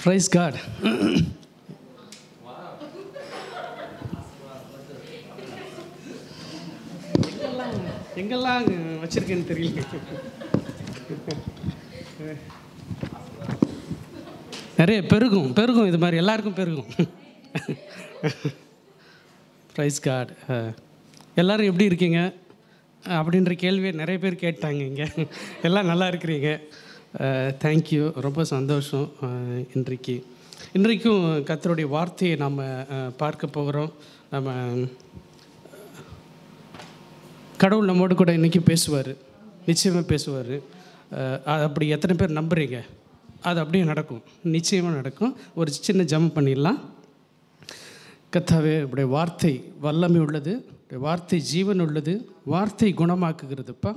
Praise God. எங்கெல்லாம் வச்சிருக்கேன்னு தெரியல. நிறைய பெருகும் இது மாதிரி எல்லாருக்கும் பெருகும். Praise God. எல்லோரும் எப்படி இருக்கீங்க அப்படின்ற கேள்வியை நிறைய பேர் கேட்டாங்க. இங்கே எல்லாம் நல்லா இருக்கிறீங்க. தேங்க்யூ, ரொம்ப சந்தோஷம். இன்றைக்கும் கர்த்தருடைய வார்த்தையை நம்ம பார்க்க போகிறோம். நம்ம கடவுள் நம்மோடு கூட இன்றைக்கி பேசுவார், நிச்சயமாக பேசுவார். அப்படி எத்தனை பேர் நம்புறீங்க? அது அப்படியே நடக்கும், நிச்சயமாக நடக்கும். ஒரு சின்ன ஜம்ப் பண்ணிடலாம். கர்த்தாவே, உடைய வார்த்தை வல்லமை உள்ளது, வார்த்தை ஜீவன் உள்ளது, வார்த்தை குணமாக்குகிறதுப்பா.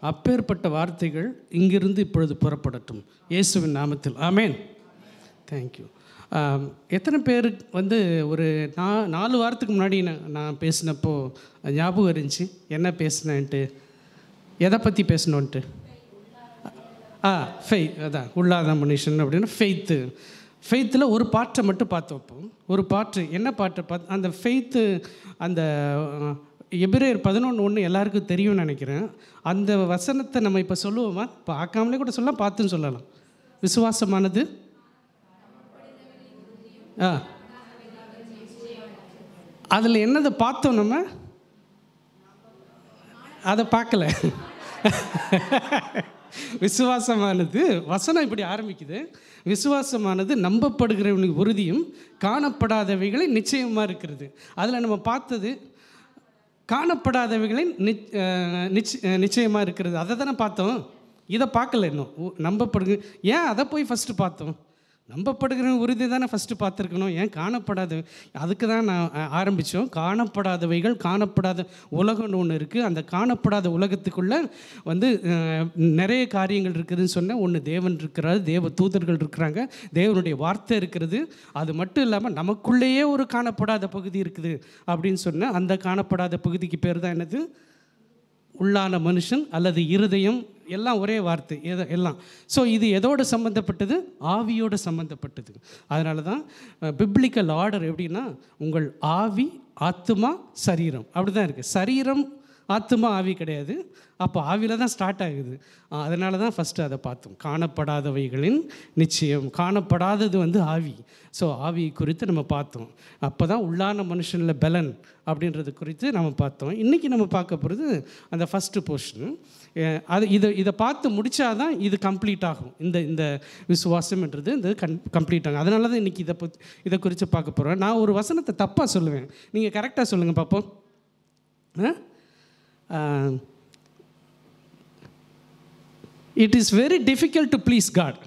அப்பேற்பட்ட வார்த்தைகள் இங்கிருந்து இப்பொழுது புறப்படட்டும் இயேசுவின் நாமத்தில். ஆமேன். தேங்க்யூ. எத்தனை பேர் ஒரு 4 வாரத்துக்கு முன்னாடி நான் பேசினப்போ ஞாபகம் இருந்துச்சு என்ன பேசினேன்ட்டு, எதை பற்றி பேசணுன்ட்டு? அதான் உள்ளாத மனுஷன் அப்படின்னு ஃபெய்த்தில் ஒரு பாட்டை மட்டும் பார்த்தோப்போம். ஒரு பாட்டு என்ன பாட்டை அந்த ஃபெய்த்து, அந்த எபிரேயர் 11:1 எல்லாருக்கும் தெரியும்னு நினைக்கிறேன். அந்த வசனத்தை நம்ம இப்போ சொல்லுவோமா? பார்க்காமலே கூட சொல்லலாம், பார்த்துன்னு சொல்லலாம். விசுவாசமானது அதில் என்னதை பார்த்தோம்? நம்ம அதை பார்க்கல. விசுவாசமானது, வசனம் இப்படி ஆரம்பிக்குது, விசுவாசமானது நம்பப்படுகிறவனுக்கு உறுதியும் காணப்படாதவைகளை நிச்சயமாக இருக்கிறது. அதில் நம்ம பார்த்தது காணப்படாதவைகளை நிச்சயமாக இருக்கிறது. அதை தானே பார்த்தோம். இதை பார்க்கல இன்னும். நம்பப்படுகிற ஏன் அதை போய் ஃபஸ்ட்டு பார்த்தோம்? நம்பப்படுகிற உறுதி தானே ஃபஸ்ட்டு பார்த்துருக்கணும். ஏன் காணப்படாத? அதுக்கு தான் நான் ஆரம்பித்தோம். காணப்படாதவைகள், காணப்படாத உலகம்னு ஒன்று இருக்குது. அந்த காணப்படாத உலகத்துக்குள்ளே நிறைய காரியங்கள் இருக்குதுன்னு சொன்னேன். ஒன்று தேவன் இருக்கிறார், தேவ தூதர்கள் இருக்கிறாங்க, தேவனுடைய வார்த்தை இருக்கிறது. அது மட்டும் இல்லாமல் நமக்குள்ளேயே ஒரு காணப்படாத பகுதி இருக்குது அப்படின்னு சொன்னேன். அந்த காணப்படாத பகுதிக்கு பேர் தான் என்னது? உள்ளான மனுஷன் அல்லது இருதயம். எல்லாம் ஒரே வார்த்தை எல்லாம். ஸோ இது எதோடு சம்மந்தப்பட்டது? ஆவியோடு சம்மந்தப்பட்டது. அதனால தான் பிப்ளிக்கல் ஆர்டர் எப்படின்னா, உங்கள் ஆவி, ஆத்துமா, சரீரம், அப்படி தான் இருக்குது. சரீரம், ஆத்துமா, ஆவி கிடையாது. அப்போ ஆவியில் தான் ஸ்டார்ட் ஆகுது. அதனால தான் ஃபஸ்ட்டு அதை பார்த்தோம். காணப்படாதவைகளின் நிச்சயம். காணப்படாதது ஆவி. ஸோ ஆவி குறித்து நம்ம பார்த்தோம். அப்போ தான் உள்ளான மனுஷனில் பலன் அப்படின்றது குறித்து நம்ம பார்த்தோம். இன்றைக்கி நம்ம பார்க்க போகிறது அந்த ஃபஸ்ட்டு போர்ஷன். இதை பார்த்து முடித்தாதான் இது கம்ப்ளீட் ஆகும். இந்த விசுவாசம்ன்றது கம்ப்ளீட் ஆகும். அதனால தான் இன்றைக்கி இதை குறித்து பார்க்க போகிறோம். நான் ஒரு வசனத்தை தப்பாக சொல்லுவேன், நீங்கள் கரெக்டாக சொல்லுங்கள் பார்ப்போம். It is very difficult to please God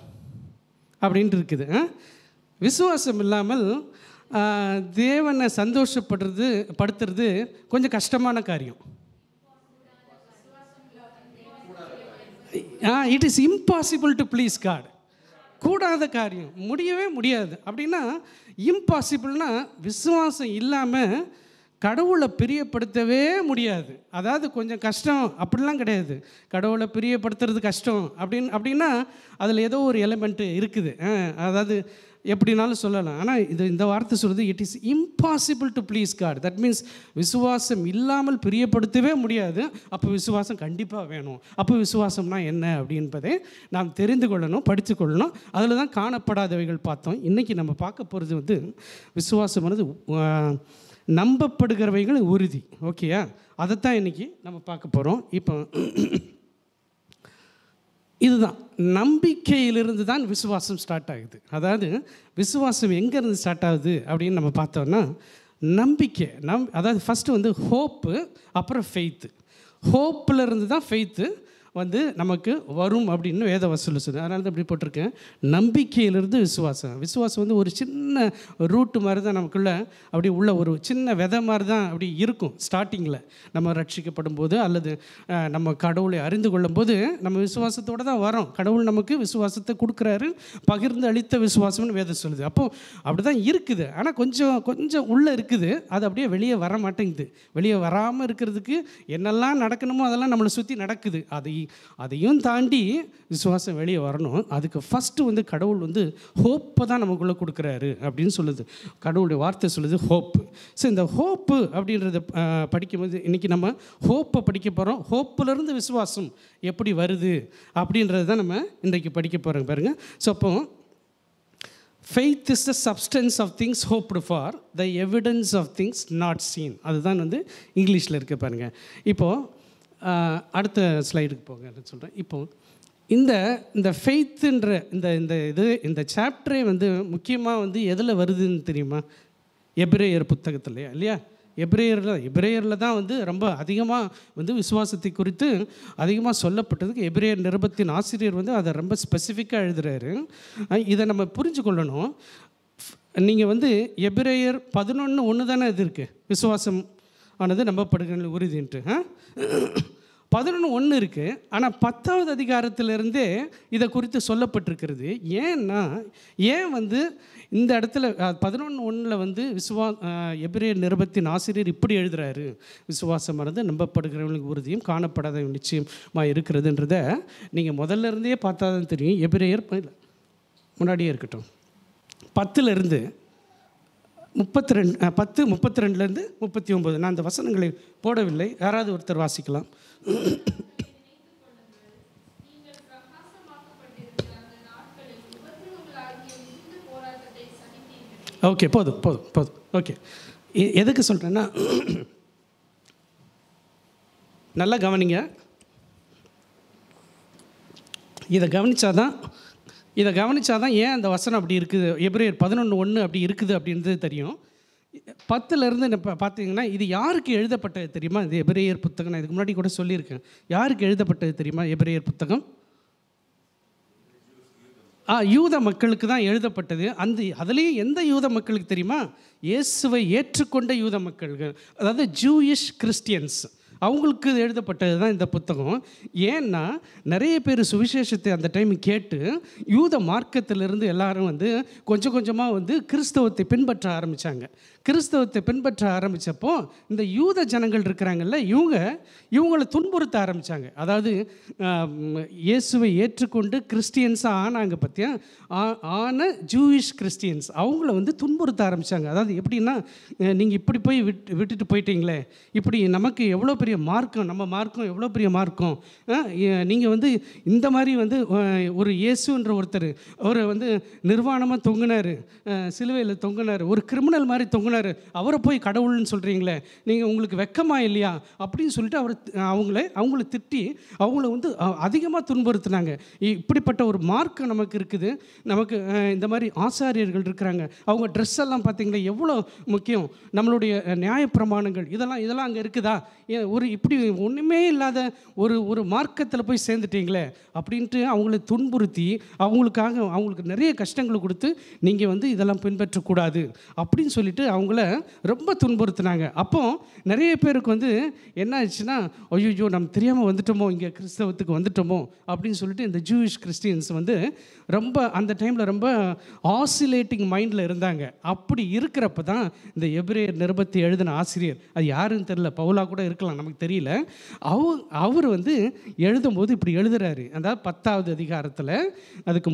அப்படின்ட்டு இருக்குது. விசுவாசம் இல்லாமல் தேவனை படுத்துறது கொஞ்சம் கஷ்டமான காரியம். It is impossible to please God. கூடாத காரியம், முடியவே முடியாது. அப்படின்னா இம்பாசிபிள்னா விசுவாசம் இல்லாமல் கடவுளை பிரியப்படுத்தவே முடியாது. அதாவது கொஞ்சம் கஷ்டம் அப்படிலாம் கிடையாது. கடவுளை பிரியப்படுத்துறது கஷ்டம் அப்படின்னா அதில் ஏதோ ஒரு எலிமெண்ட்டு இருக்குது. அதாவது எப்படினாலும் சொல்லலாம். ஆனால் இந்த வார்த்தை சொல்கிறது, it is impossible to please God. That means விசுவாசம் இல்லாமல் பிரியப்படுத்தவே முடியாது. அப்போ விசுவாசம் கண்டிப்பாக வேணும். அப்போ விசுவாசம்னா என்ன அப்படின்பதை நாம் தெரிந்து கொள்ளணும், படித்து கொள்ளணும். அதில் தான் காணப்படாதவைகள் பார்த்தோம். இன்றைக்கி நம்ம பார்க்க போகிறது விசுவாசமானது நம்பப்படுகிறவைகள் உறுதி. ஓகேயா? அதைத்தான் இன்றைக்கி நம்ம பார்க்க போகிறோம். இப்போ இதுதான் நம்பிக்கையிலிருந்து தான் விசுவாசம் ஸ்டார்ட் ஆகுது. அதாவது விசுவாசம் எங்கேருந்து ஸ்டார்ட் ஆகுது அப்படின்னு நம்ம பார்த்தோன்னா, நம்பிக்கை. அதாவது ஃபஸ்ட்டு ஹோப்பு, அப்புறம் ஃபெய்த்து. ஹோப்பில் இருந்து தான் ஃபெய்த்து நமக்கு வரும் அப்படின்னு வேத வசூல் சொல்லுது. அதனால தான் இப்படி போட்டிருக்கேன், நம்பிக்கையிலிருந்து விசுவாசம். விசுவாசம் ஒரு சின்ன ரூட்டு மாதிரி தான் நமக்குள்ளே, அப்படி உள்ள ஒரு சின்ன விதை மாதிரி தான் அப்படி இருக்கும் ஸ்டார்டிங்கில். நம்ம ரட்சிக்கப்படும் போது அல்லது நம்ம கடவுளை அறிந்து கொள்ளும் போது நம்ம விசுவாசத்தோடு தான் வரோம். கடவுள் நமக்கு விசுவாசத்தை கொடுக்குறாரு, பகிர்ந்து அளித்த விசுவாசம்னு வேதம் சொல்லுது. அப்போது அப்படி தான் இருக்குது. ஆனால் கொஞ்சம் உள்ளே இருக்குது, அது அப்படியே வெளியே வர மாட்டேங்குது. வெளியே வராமல் இருக்கிறதுக்கு என்னெல்லாம் நடக்கணுமோ அதெல்லாம் நம்மளை சுற்றி நடக்குது. அது அதையும் தாண்டி விசுவாசம் வெளியே வரணும். அதுக்கு ஃபஸ்ட்டு வந்து கடவுள் வந்து ஹோப்பை தான் நமக்குள்ளே கொடுக்குறாரு அப்படின்னு சொல்லுது. கடவுளுடைய வார்த்தை சொல்லுது ஹோப்பு. ஸோ இந்த ஹோப்பு அப்படின்றத படிக்கும்போது இன்றைக்கி நம்ம ஹோப்பை படிக்க போகிறோம். ஹோப்புலேருந்து விசுவாசம் எப்படி வருது அப்படின்றது தான் நம்ம இன்றைக்கு படிக்க போகிறோங்க பாருங்கள். ஸோ அப்போ faith is the substance of things hoped for, the evidence of things not seen. அதுதான் வந்து இங்கிலீஷில் இருக்க பாருங்கள். இப்போது அடுத்த ஸ்லைடுக்கு போங்க சொல்கிறேன். இப்போது இந்த ஃபெய்த்துன்ற இந்த சாப்டரே வந்து முக்கியமாக வந்து எதில் வருதுன்னு தெரியுமா? எபிரேயர் புத்தகத்துலையா இல்லையா? எபிரேயரில் தான் வந்து ரொம்ப அதிகமாக வந்து விசுவாசத்தை குறித்து அதிகமாக சொல்லப்பட்டதுக்கு எபிரேயர் நிருபத்தின் ஆசிரியர் வந்து அதை ரொம்ப ஸ்பெசிஃபிக்காக எழுதுகிறாரு. இதை நம்ம புரிஞ்சு கொள்ளணும். நீங்கள் வந்து எபிரேயர் 11:1 தானே இது இருக்குது, விசுவாசம் ஆனது நம்பப்படுகிற உறுதின்ட்டு. 11:1 இருக்குது. ஆனால் 10வது அதிகாரத்திலிருந்தே இதை குறித்து சொல்லப்பட்டிருக்கிறது. ஏன் வந்து இந்த இடத்துல 11:1 வந்து எபிரேயர் நிருபத்தின் ஆசிரியர் இப்படி எழுதுகிறாரு, விசுவாசமானது நம்பப்படுகிறவங்களுக்கு உறுதியும் காணப்படாத நிச்சயமாக இருக்கிறதுன்றதை நீங்கள் முதல்ல இருந்தே பார்த்தா தான் தெரியும். எபிரேயர் முன்னாடியே இருக்கட்டும், 10 32 39. நான் அந்த வசனங்களை போடவில்லை, யாராவது ஒருத்தர் வாசிக்கலாம். ஓகே, போதும். ஓகே, எதுக்கு சொல்கிறேன்னா, நல்லா கவனிங்க. இதை கவனிச்சாதான் ஏன் அந்த வசனம் அப்படி இருக்குது, எபிரேயர் 11:1 அப்படி இருக்குது அப்படின்றது தெரியும். 10 இப்போ பார்த்தீங்கன்னா இது யாருக்கு எழுதப்பட்டது தெரியுமா? இது எபிரேயர் புத்தகம். நான் இதுக்கு முன்னாடி கூட சொல்லியிருக்கேன். யாருக்கு எழுதப்பட்டது தெரியுமா எபிரேயர் புத்தகம்? யூத மக்களுக்கு தான் எழுதப்பட்டது. அதுலேயும் எந்த யூத மக்களுக்கு தெரியுமா? இயேசுவை ஏற்றுக்கொண்ட யூத மக்கள்கள், அதாவது ஜூயிஷ் கிறிஸ்டியன்ஸ், அவங்களுக்கு எழுதப்பட்டது தான் இந்த புத்தகம். ஏன்னா நிறைய பேர் சுவிசேஷத்தை அந்த டைம் கேட்டு யூத மார்க்கத்திலிருந்து எல்லாரும் வந்து கொஞ்சம் கொஞ்சமாக வந்து கிறிஸ்தவத்தை பின்பற்ற ஆரம்பித்தாங்க. கிறிஸ்தவத்தை பின்பற்ற ஆரம்பித்தப்போ இந்த யூத ஜனங்கள் இருக்கிறாங்கல்ல, இவங்களை துன்புறுத்த ஆரம்பித்தாங்க. அதாவது இயேசுவை ஏற்றுக்கொண்டு கிறிஸ்டியன்ஸாக ஆனாங்க பார்த்தியா, ஆன ஜூயிஷ் கிறிஸ்டியன்ஸ் அவங்கள வந்து துன்புறுத்த ஆரம்பித்தாங்க. அதாவது எப்படின்னா, நீங்கள் இப்படி போய் விட்டுட்டு போயிட்டீங்களே, இப்படி நமக்கு எவ்வளோ பெரிய மார்க்கம், நம்ம மார்க்கம் எவ்வளோ பெரிய மார்க்கம், நீங்கள் வந்து இந்த மாதிரி வந்து ஒரு இயேசுன்ற ஒருத்தர் அவர் வந்து நிர்வாணமாக தொங்குனார், சிலுவையில் தொங்குனார், ஒரு கிரிமினல் மாதிரி தொங்குனார், அவரை போய் கடவுள்னு சொல்கிறீங்களே, நீங்கள் உங்களுக்கு வெக்கமா இல்லையா அப்படின்னு சொல்லிட்டு அவங்கள திட்டி அவங்கள வந்து அதிகமாக துன்புறுத்தினாங்க. இப்படிப்பட்ட ஒரு மார்க்கம் நமக்கு இருக்குது, நமக்கு இந்த மாதிரி ஆசாரியர்கள் இருக்கிறாங்க, அவங்க ட்ரெஸ் எல்லாம் பார்த்தீங்களா எவ்வளோ முக்கியம், நம்மளுடைய நியாயப்பிரமாணங்கள் இதெல்லாம் அங்கே இருக்குதா, ஒரு இப்படி ஒன்றுமே இல்லாத ஒரு மார்க்கத்தில் போய் சேர்ந்துட்டீங்களே அப்படின்ட்டு அவங்கள துன்புறுத்தி அவங்களுக்கு நிறைய கஷ்டங்களை கொடுத்து நீங்கள் வந்து இதெல்லாம் பின்பற்றக்கூடாது அப்படின்னு சொல்லிட்டு அவங்கள ரொம்ப துன்புறுத்தினாங்க. அப்போ நிறைய பேருக்கு வந்து என்ன ஆச்சுன்னா, ஐயோ நம்ம தெரியாமல் வந்துட்டோமோ, இங்கே கிறிஸ்தவத்துக்கு வந்துட்டோமோ அப்படின்னு சொல்லிட்டு இந்த ஜூயிஷ் கிறிஸ்டியன்ஸ் வந்து ரொம்ப அந்த டைமில் ரொம்ப ஆசிலேட்டிங் மைண்டில் இருந்தாங்க. அப்படி இருக்கிறப்ப தான் இந்த எபிரேயர் நிருபத்தை எழுதின ஆசிரியர், அது யாருன்னு தெரியல, பவுலா கூட இருக்கலாம், நமக்கு தெரியல, அவர் வந்து எழுதும்போது இப்படி எழுதுறாரு. அதாவது 10வது அதிகாரத்தில் அதுக்கு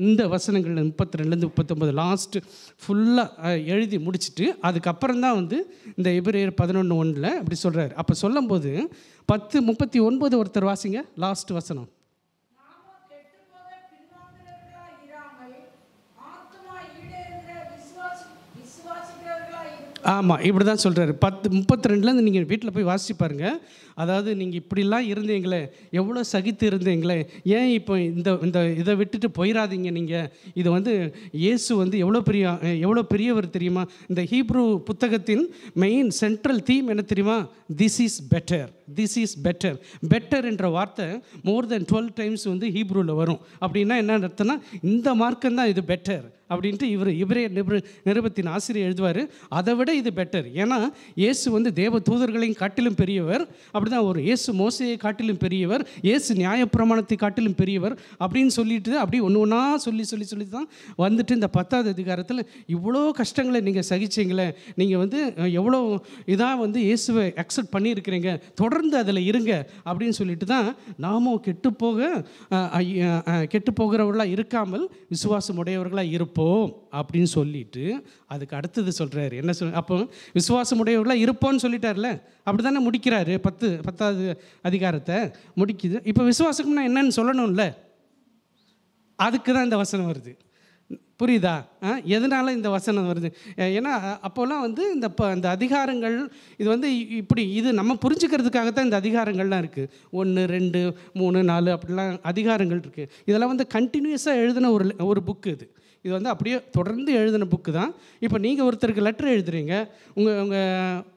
இந்த வசனங்கள் 32 39 லாஸ்ட் ஃபுல்லாக எழுதி முடிச்சுட்டு அதுக்கப்புறம் தான் வந்து இந்த எபிரேயர் 11:1 அப்படி சொல்கிறார். அப்போ சொல்லும்போது 10:39 ஒருத்தர் வாசிங்க, லாஸ்ட் வசனம். ஆமாம், இப்படி தான் சொல்கிறாரு. 10:32 நீங்கள் வீட்டில் போய் வாசிச்சு பாருங்கள். அதாவது நீங்கள் இப்படிலாம் இருந்தீங்களே, எவ்வளோ சகித்து இருந்தீங்களே, ஏன் இப்போ இந்த இதை விட்டுட்டு போயிடாதீங்க. நீங்கள் இது வந்து இயேசு வந்து எவ்வளோ பெரியவர் தெரியுமா? இந்த ஹீப்ரூ புத்தகத்தின் மெயின் சென்ட்ரல் தீம் என்ன தெரியுமா? This is better. பெட்டர் என்ற வார்த்தை மோர் தென் 12 டைம்ஸ் வந்து ஹீப்ரூவில் வரும். அப்படின்னா என்ன அர்த்தம்னா, இந்த மார்க்கம் தான் இது பெட்டர் அப்படின்ட்டு இவர் இவரே நிருபத்தின் ஆசிரியர் எழுதுவார். அதை விட இது பெட்டர். ஏன்னா இயேசு வந்து தேவ தூதர்களையும் காட்டிலும் பெரியவர், அப்படி தான் ஒரு இயேசு மோசையை காட்டிலும் பெரியவர், இயேசு நியாயப்பிரமாணத்தை காட்டிலும் பெரியவர் அப்படின்னு சொல்லிட்டு அப்படி ஒன்று ஒன்றா சொல்லி தான் வந்துட்டு இந்த 10வது அதிகாரத்தில் இவ்வளோ கஷ்டங்களை நீங்கள் சகிச்சிங்களே, நீங்கள் வந்து எவ்வளோ இதாக வந்து இயேசுவை அக்செப்ட் பண்ணியிருக்கிறீங்க, தொடர்ந்து அதில் இருங்க அப்படின்னு சொல்லிட்டு தான் நாமும் கெட்டு போகிறவர்களாக இருக்காமல் விசுவாசம் உடையவர்களாக இருப்போம் அப்படின்னு சொல்லிட்டு அதுக்கு அடுத்தது சொல்கிறாரு. என்ன அப்போ விசுவாசம் உடையவர்களாக இருப்போம்னு சொல்லிட்டார்ல, அப்படி தானே முடிக்கிறாரு 10வது அதிகாரத்தை முடிக்குது. இப்போ விசுவாசம்னா என்னன்னு சொல்லணும்ல, அதுக்கு தான் இந்த வசனம் வருது. புரியுதா? எதனால் இந்த வசனம் வருது? ஏன்னா அப்போல்லாம் வந்து இந்த அதிகாரங்கள் இது வந்து இப்படி இது நம்ம புரிஞ்சுக்கிறதுக்காகத்தான் இந்த அதிகாரங்கள்லாம் இருக்குது. 1 2 3 4 அப்படிலாம் அதிகாரங்கள் இருக்குது. இதெல்லாம் வந்து கண்டினியூஸாக எழுதின ஒரு புக்கு இது வந்து அப்படியே தொடர்ந்து எழுதின புக்கு தான். இப்போ நீங்கள் ஒருத்தருக்கு லெட்டர் எழுதுறீங்க,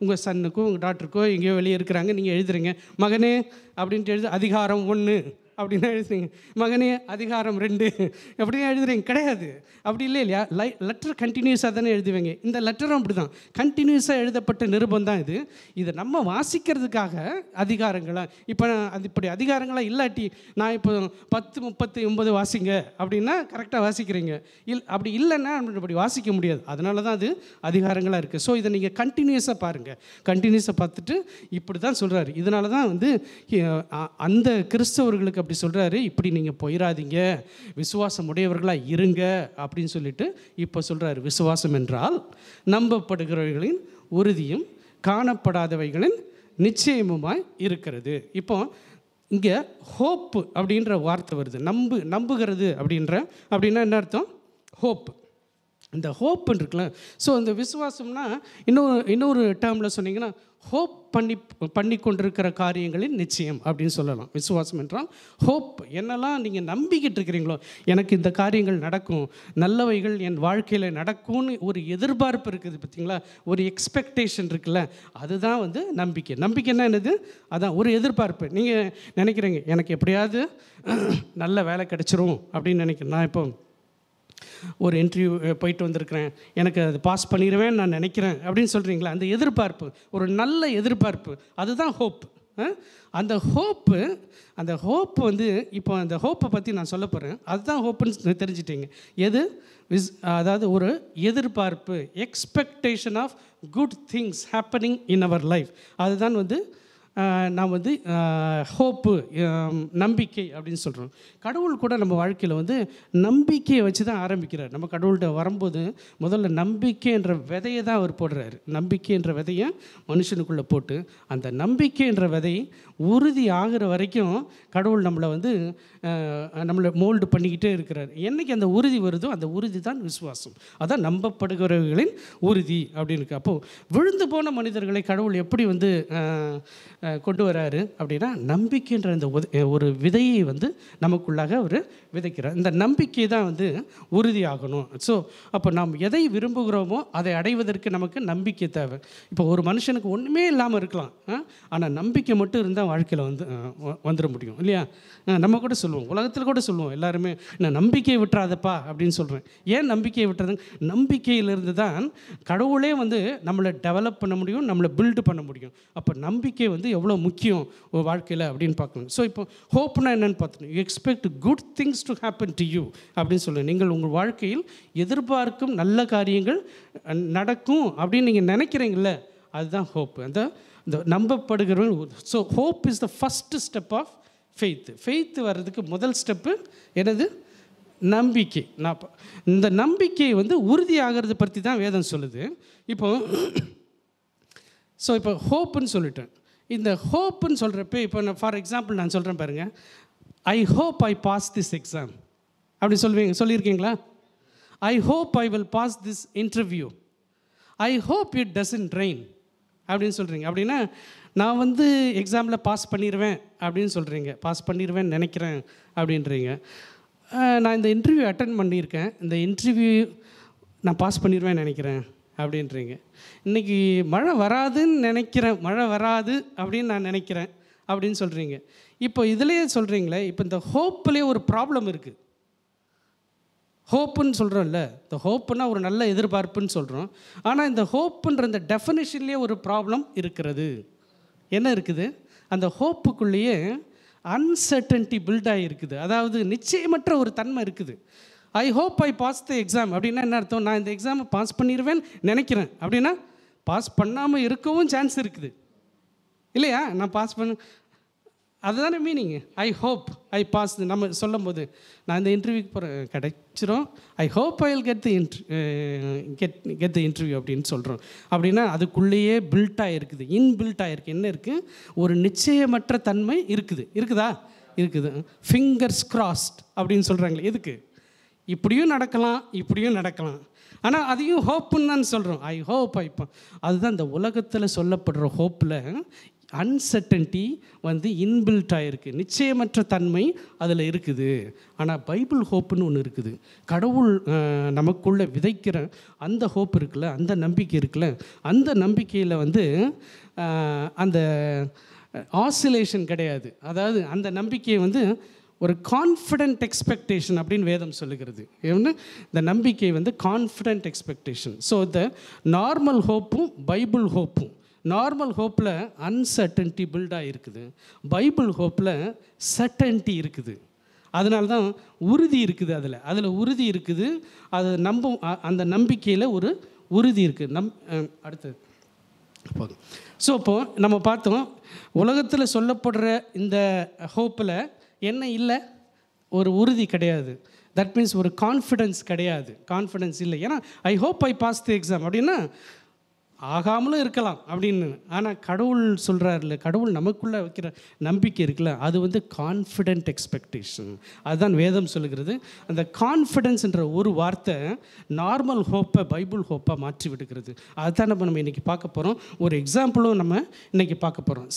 உங்கள் சன்னுக்கோ உங்கள் டாக்டருக்கோ எங்கேயோ வெளியே இருக்கிறாங்க, நீங்கள் எழுதுறீங்க மகனே அப்படின்ட்டு அதிகாரம் 1 அப்படின்னா எழுதுறீங்க, மகனே அதிகாரம் 2 அப்படின்னா எழுதுறீங்க கிடையாது. அப்படி இல்லை இல்லையா? லெட்டர் கண்டினியூஸாக தானே எழுதுவீங்க. இந்த லெட்டரும் அப்படி தான் கண்டினியூஸாக எழுதப்பட்ட நிருபம் தான் இது. இதை நம்ம வாசிக்கிறதுக்காக அதிகாரங்களாக இப்போ இப்படி அதிகாரங்களாக இல்லாட்டி நான் இப்போ 10:39 வாசிங்க அப்படின்னா கரெக்டாக வாசிக்கிறீங்க. அப்படி இல்லைன்னா அப்படி வாசிக்க முடியாது. அதனால தான் அது அதிகாரங்களாக இருக்குது. ஸோ இதை நீங்கள் கண்டினியூஸாக பாருங்கள். கண்டினியூஸாக பார்த்துட்டு இப்படி தான் சொல்கிறாரு. இதனால தான் வந்து அந்த கிறிஸ்தவர்களுக்கு அப்படி சொல்கிறாரு, இப்படி நீங்கள் போயிடாதீங்க, விசுவாசம் உடையவர்களாக இருங்க அப்படின்னு சொல்லிட்டு இப்போ சொல்கிறாரு. விசுவாசம் என்றால் நம்பப்படுகிறவர்களின் உறுதியும் காணப்படாதவைகளின் நிச்சயமுமாய் இருக்கிறது. இப்போ இங்கே ஹோப்பு அப்படின்ற வார்த்தை வருது. நம்புகிறது அப்படின்னா என்ன அர்த்தம்? ஹோப். இந்த ஹோப்புன்னு இருக்குல்ல, ஸோ இந்த விசுவாசம்னா இன்னொரு டேர்மில் சொன்னீங்கன்னா ஹோப் பண்ணி கொண்டிருக்கிற காரியங்களின் நிச்சயம் அப்படின்னு சொல்லலாம். விசுவாசம் என்றால் ஹோப். என்னெல்லாம் நீங்கள் நம்பிக்கிட்டு இருக்கிறீங்களோ, எனக்கு இந்த காரியங்கள் நடக்கும், நல்லவைகள் என் வாழ்க்கையில் நடக்கும்னு ஒரு எதிர்பார்ப்பு இருக்குது பார்த்தீங்களா, ஒரு எக்ஸ்பெக்டேஷன் இருக்குல்ல, அதுதான் வந்து நம்பிக்கை. நம்பிக்கைன்னா என்னது? அதான் ஒரு எதிர்பார்ப்பு. நீங்கள் நினைக்கிறீங்க எனக்கு எப்படியாவது நல்ல வேலை கிடச்சிரும் அப்படின்னு நினைக்கிறேன். நான் இப்போ ஒரு இன்டர்வியூ போயிட்டு வந்திருக்கிறேன், எனக்கு அது பாஸ் பண்ணிடுவேன்னு நான் நினைக்கிறேன் அப்படின்னு சொல்கிறீங்களா, அந்த எதிர்பார்ப்பு, ஒரு நல்ல எதிர்பார்ப்பு, அதுதான் ஹோப். அந்த ஹோப்பு வந்து இப்போ அந்த ஹோப்பை பற்றி நான் சொல்ல போகிறேன். அதுதான் ஹோப்புன்னு தெரிஞ்சிட்டிங்க. அதாவது ஒரு எதிர்பார்ப்பு, expectation of good things happening in our life. அதுதான் வந்து நான் வந்து ஹோப்பு, நம்பிக்கை அப்படின்னு சொல்கிறோம். கடவுள் கூட நம்ம வாழ்க்கையில் வந்து நம்பிக்கையை வச்சு தான் ஆரம்பிக்கிறார். நம்ம கடவுள்கிட்ட வரும்போது முதல்ல நம்பிக்கை என்ற விதையை தான் அவர் போடுறாரு. நம்பிக்கை என்ற விதையை மனுஷனுக்குள்ளே போட்டு அந்த நம்பிக்கை என்ற விதை உறுதி ஆகிற வரைக்கும் கடவுள் நம்மளை மோல்டு பண்ணிக்கிட்டே இருக்கிறார். என்றைக்கு அந்த உறுதி வருதோ அந்த உறுதி தான் விசுவாசம். அதான் நம்பப்படுகிறவர்களின் உறுதி அப்படின்னு இருக்குது. அப்போது விழுந்து போன மனிதர்களை கடவுள் எப்படி வந்து கொண்டு வராரு அப்படின்னா, நம்பிக்கைன்ற இந்த ஒரு விதையை வந்து நமக்குள்ளாக அவர் விதைக்கிறார். இந்த நம்பிக்கை தான் வந்து உறுதியாகணும். ஸோ அப்போ நாம் எதை விரும்புகிறோமோ அதை அடைவதற்கு நமக்கு நம்பிக்கை தேவை. இப்போ ஒரு மனுஷனுக்கு ஒன்றுமே இல்லாமல் இருக்கலாம், ஆனால் நம்பிக்கை மட்டும் இருந்தால் வாழ்க்கையில் வந்துட முடியும் இல்லையா? நம்ம கூட சொல்லுவோம், உலகத்தில் கூட சொல்லுவோம் எல்லாருமே, நான் நம்பிக்கையை விட்டுறாதப்பா அப்படின்னு சொல்கிறேன். ஏன் நம்பிக்கையை விட்டுறது? நம்பிக்கையிலிருந்து தான் கடவுளே வந்து நம்மளை டெவலப் பண்ண முடியும், நம்மளை பில்டு பண்ண முடியும். அப்போ நம்பிக்கை வந்து எவ்வளோ முக்கியம் வாழ்க்கையில் அப்படின்னு பார்க்கணும். ஸோ இப்போ ஹோப்னா என்னென்னு பார்த்தோம், you expect good things to happen to you அப்படின்னு சொல்லுங்கள். நீங்கள் உங்கள் வாழ்க்கையில் எதிர்பார்க்கும் நல்ல காரியங்கள் நடக்கும் அப்படின்னு நீங்கள் நினைக்கிறீங்கள, அதுதான் ஹோப். அந்த நம்பப்படுகிறவர்கள். So hope is the first step of faith வர்றதுக்கு முதல் ஸ்டெப்பு என்னது? நம்பிக்கை. இந்த நம்பிக்கை வந்து உறுதியாகிறது பற்றி தான் வேதம் சொல்லுது. இப்போ ஹோப்புன்னு சொல்லிட்டேன். இந்த ஹோப்புன்னு சொல்கிறப்ப இப்போ நான் ஃபார் எக்ஸாம்பிள் நான் சொல்கிறேன் பாருங்கள், I hope I pass this exam அப்படி சொல்லியிருக்கீங்களா? I hope I will pass this interview, I hope it doesn't rain அப்படின்னு சொல்கிறீங்க. அப்படின்னா நான் வந்து எக்ஸாமில் பாஸ் பண்ணிடுவேன் அப்படின்னு சொல்கிறீங்க, பாஸ் பண்ணிடுவேன்னு நினைக்கிறேன் அப்படின்றீங்க. நான் இந்த இன்டர்வியூ அட்டன் பண்ணியிருக்கேன், இந்த இன்டர்வியூ நான் பாஸ் பண்ணிடுவேன்னு நினைக்கிறேன் அப்படின்றீங்க. இன்றைக்கி மழை வராதுன்னு நினைக்கிறேன், மழை வராது அப்படின்னு நான் நினைக்கிறேன் அப்படின்னு சொல்கிறீங்க. இப்போ இதிலே சொல்கிறீங்களே, இப்போ இந்த ஹோப்லேயே ஒரு ப்ராப்ளம் இருக்குது. ஹோப்புன்னு சொல்கிறோம்ல, இந்த ஹோப்புன்னா ஒரு நல்ல எதிர்பார்ப்புன்னு சொல்கிறோம். ஆனால் இந்த ஹோப்புன்ற இந்த டெஃபினிஷன்லேயே ஒரு ப்ராப்ளம் இருக்கிறது. என்ன இருக்குது? அந்த ஹோப்புக்குள்ளேயே அன்சர்டன்ட்டி பில்ட் ஆகிருக்குது. அதாவது நிச்சயமற்ற ஒரு தன்மை இருக்குது. I hope I pass the exam அப்படின்னா என்ன அர்த்தம்? நான் இந்த எக்ஸாமை பாஸ் பண்ணிடுவேன் நினைக்கிறேன் அப்படின்னா பாஸ் பண்ணாமல் இருக்கவும் சான்ஸ் இருக்குது இல்லையா? நான் பாஸ் பண்ண அதுதானே meaning. I hope I pass. நம்ம சொல்லும் போது நான் இந்த இன்டர்வியூக்கு போகிறேன், கிடைச்சிரும், I hope I will get the interview அப்படின்னு சொல்கிறோம். அப்படின்னா அதுக்குள்ளேயே பில்ட் ஆகிருக்குது, இன்பில்ட் ஆகிருக்கு. என்ன இருக்குது? ஒரு நிச்சயமற்ற தன்மை இருக்குதா? இருக்குது. ஃபிங்கர்ஸ் கிராஸ்ட் அப்படின்னு சொல்கிறாங்களே, எதுக்கு? இப்படியும் நடக்கலாம், இப்படியும் நடக்கலாம். ஆனால் அதையும் ஹோப்புன்னு தான் சொல்கிறோம். ஐ ஹோப் அதுதான் இந்த உலகத்தில் சொல்லப்படுற ஹோப்பில் அன்சர்டன்ட்டி இன்பில்ட் ஆகிருக்கு, நிச்சயமற்ற தன்மை அதில் இருக்குது. ஆனால் பைபிள் ஹோப்புன்னு ஒன்று இருக்குது. கடவுள் நமக்குள்ளே விதைக்கிற அந்த ஹோப் இருக்குல்ல, அந்த நம்பிக்கை இருக்குல்ல, அந்த நம்பிக்கையில் அந்த ஆசிலேஷன் கிடையாது. அதாவது அந்த நம்பிக்கையை ஒரு கான்ஃபிடென்ட் எக்ஸ்பெக்டேஷன் அப்படின்னு வேதம் சொல்லுகிறது. இந்த நம்பிக்கை confident expectation. So the normal ஹோப்பும் பைபிள் ஹோப்பும், நார்மல் ஹோப்பில் அன்சர்டன்ட்டி பில்டாக இருக்குது, பைபிள் ஹோப்பில் சர்டன்ட்டி இருக்குது. அதனால தான் உறுதி இருக்குது. அதில் உறுதி இருக்குது. அது அந்த நம்பிக்கையில் ஒரு உறுதி இருக்குது. அடுத்தது போதும். ஸோ இப்போது நம்ம பார்த்தோம், உலகத்தில் சொல்லப்படுற இந்த ஹோப்பில் என்ன இல்லை? ஒரு உறுதி கிடையாது. தட் மீன்ஸ் ஒரு கான்ஃபிடென்ஸ் கிடையாது. கான்ஃபிடென்ஸ் இல்லை. ஏன்னா I hope I pass the exam அப்படின்னா ஆகாமலும் இருக்கலாம் அப்படின்னு. ஆனால் கடவுள் சொல்கிறாருல்ல, கடவுள் நமக்குள்ளே வைக்கிற நம்பிக்கை இருக்குல்ல, அது கான்ஃபிடென்ட் எக்ஸ்பெக்டேஷன். அதுதான் வேதம் சொல்லுகிறது. அந்த கான்ஃபிடென்ஸ்ன்ற ஒரு வார்த்தை நார்மல் ஹோப்பை பைபிள் ஹோப்பாக மாற்றி விடுகிறது. அதுதான் நம்ம இன்றைக்கி பார்க்க போகிறோம். ஒரு எக்ஸாம்பிளும் நம்ம இன்றைக்கி பார்க்க போகிறோம்.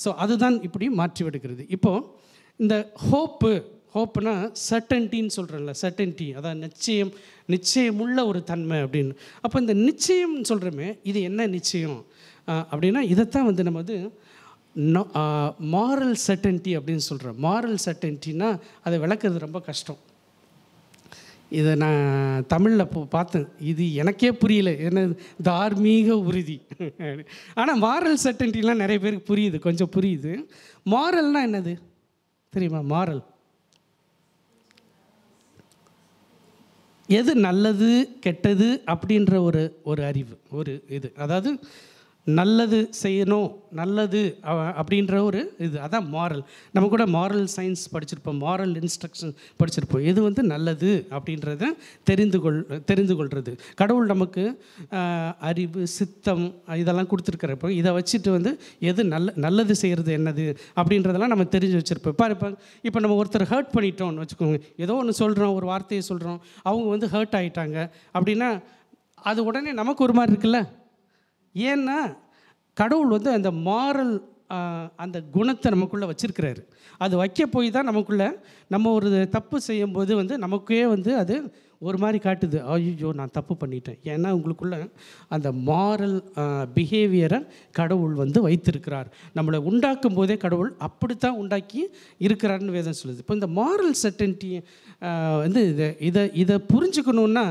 ஸோ அதுதான் இப்படி மாற்றி விடுகிறது. இப்போது இந்த ஹோப்புனா சர்டன்ட்டின்னு சொல்கிறேன்ல, சர்டன்ட்டி அதான் நிச்சயமுள்ள ஒரு தன்மை அப்படின்னு. அப்போ இந்த நிச்சயம்னு சொல்கிறோமே, இது என்ன நிச்சயம் அப்படின்னா இதைத்தான் நம்ம மாரல் சர்டன்ட்டி அப்படின்னு சொல்கிறோம். மாரல் சர்டன்ட்டின்னா அதை விளக்குறது ரொம்ப கஷ்டம். இதை நான் தமிழில் பார்த்தேன், இது எனக்கே புரியல, என்ன தார்மீக உறுதி. ஆனால் மாரல் சர்டன்ட்டிலாம் நிறைய பேருக்கு புரியுது, கொஞ்சம் புரியுது. மாரல்னால் என்னது தெரியுமா? மாரல் எது நல்லது கெட்டது அப்படின்ற ஒரு அறிவு, ஒரு இது. அதாவது நல்லது செய்யணும், நல்லது அப்படின்ற ஒரு இது, அதான் மாரல். நம்ம கூட மாரல் சயின்ஸ் படிச்சிருப்போம், மாரல் இன்ஸ்ட்ரக்ஷன் படிச்சிருப்போம். இது நல்லது அப்படின்றத தெரிந்து கொள்வது. கடவுள் நமக்கு அறிவு, சித்தம் இதெல்லாம் கொடுத்துருக்கிறப்போ இதை வச்சுட்டு எது நல்லது செய்கிறது என்னது அப்படின்றதெல்லாம் நம்ம தெரிஞ்சு வச்சுருப்போம். இப்போ நம்ம ஒருத்தர் ஹர்ட் பண்ணிட்டோம்னு வச்சுக்கோங்க, ஏதோ ஒன்று சொல்கிறோம், ஒரு வார்த்தையை சொல்கிறோம், அவங்க ஹர்ட் ஆகிட்டாங்க அப்படின்னா அது உடனே நமக்கு ஒரு மாதிரி இருக்குல்ல. ஏன்னா கடவுள் அந்த மாரல் அந்த குணத்தை நமக்குள்ளே வச்சுருக்கிறாரு. அது வைக்க போய் தான் நமக்குள்ளே நம்ம ஒரு தப்பு செய்யும்போது நமக்கே அது ஒரு மாதிரி காட்டுது, ஐயோ நான் தப்பு பண்ணிட்டேன். ஏன்னா உங்களுக்குள்ளே அந்த மாரல் பிஹேவியரை கடவுள் வைத்திருக்கிறார். நம்மளை உண்டாக்கும் போதே கடவுள் அப்படித்தான் உண்டாக்கி இருக்கிறாருன்னு வேதம் சொல்லுது. இப்போ இந்த மாரல் சர்டன்ட்டி இதை புரிஞ்சுக்கணுன்னா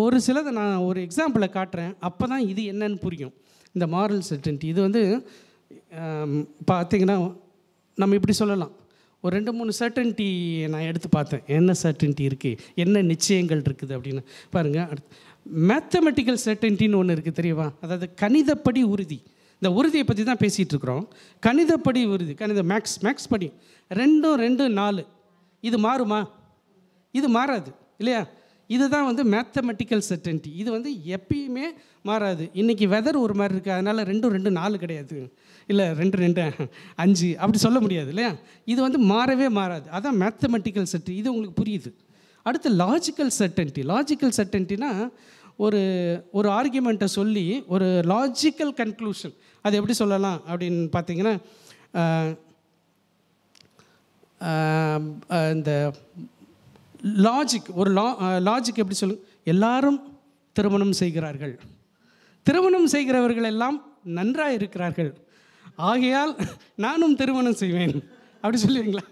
ஒரு சிலதை நான் ஒரு எக்ஸாம்பிளை காட்டுறேன், அப்போ தான் இது என்னன்னு புரியும். இந்த மாரல் சர்டன்ட்டி இது பார்த்திங்கன்னா நம்ம இப்படி சொல்லலாம். ஒரு 2-3 சர்டன்ட்டி நான் எடுத்து பார்த்தேன், என்ன சர்டன்ட்டி இருக்குது, என்ன நிச்சயங்கள் இருக்குது அப்படின்னு பாருங்கள். மேத்தமெட்டிக்கல் சர்டன்ட்டின்னு ஒன்று இருக்குது தெரியுமா? அதாவது கணிதப்படி உறுதி. இந்த உறுதியை பற்றி தான் பேசிகிட்டு இருக்கிறோம். கணிதப்படி உறுதி, மேக்ஸ் படி 2 2 4 இது மாறுமா? இது மாறாது இல்லையா? இதுதான் மேத்தமெட்டிக்கல் சர்டன்ட்டி. இது எப்பயுமே மாறாது. இன்றைக்கி வெதர் ஒரு மாதிரி இருக்குது, அதனால் 2 2 4 கிடையாது, இல்லை 2 2 5 அப்படி சொல்ல முடியாது இல்லையா? இது மாறவே மாறாது. அதான் மேத்தமெட்டிக்கல் சர்டன்ட்டி. இது உங்களுக்கு புரியுது. அடுத்து லாஜிக்கல் சர்டன்ட்டி. லாஜிக்கல் சர்டன்ட்டினா ஒரு ஆர்கியூமெண்ட்டை சொல்லி ஒரு லாஜிக்கல் கன்க்ளூஷன், அது எப்படி சொல்லலாம் அப்படின்னு பார்த்தீங்கன்னா, இந்த லாஜிக் லாஜிக் எப்படி சொல்லு, எல்லாரும் திருமணம் செய்கிறார்கள், திருமணம் செய்கிறவர்கள் எல்லாம் நன்றாக இருக்கிறார்கள், ஆகையால் நானும் திருமணம் செய்வேன் அப்படி சொல்லுவீங்களா?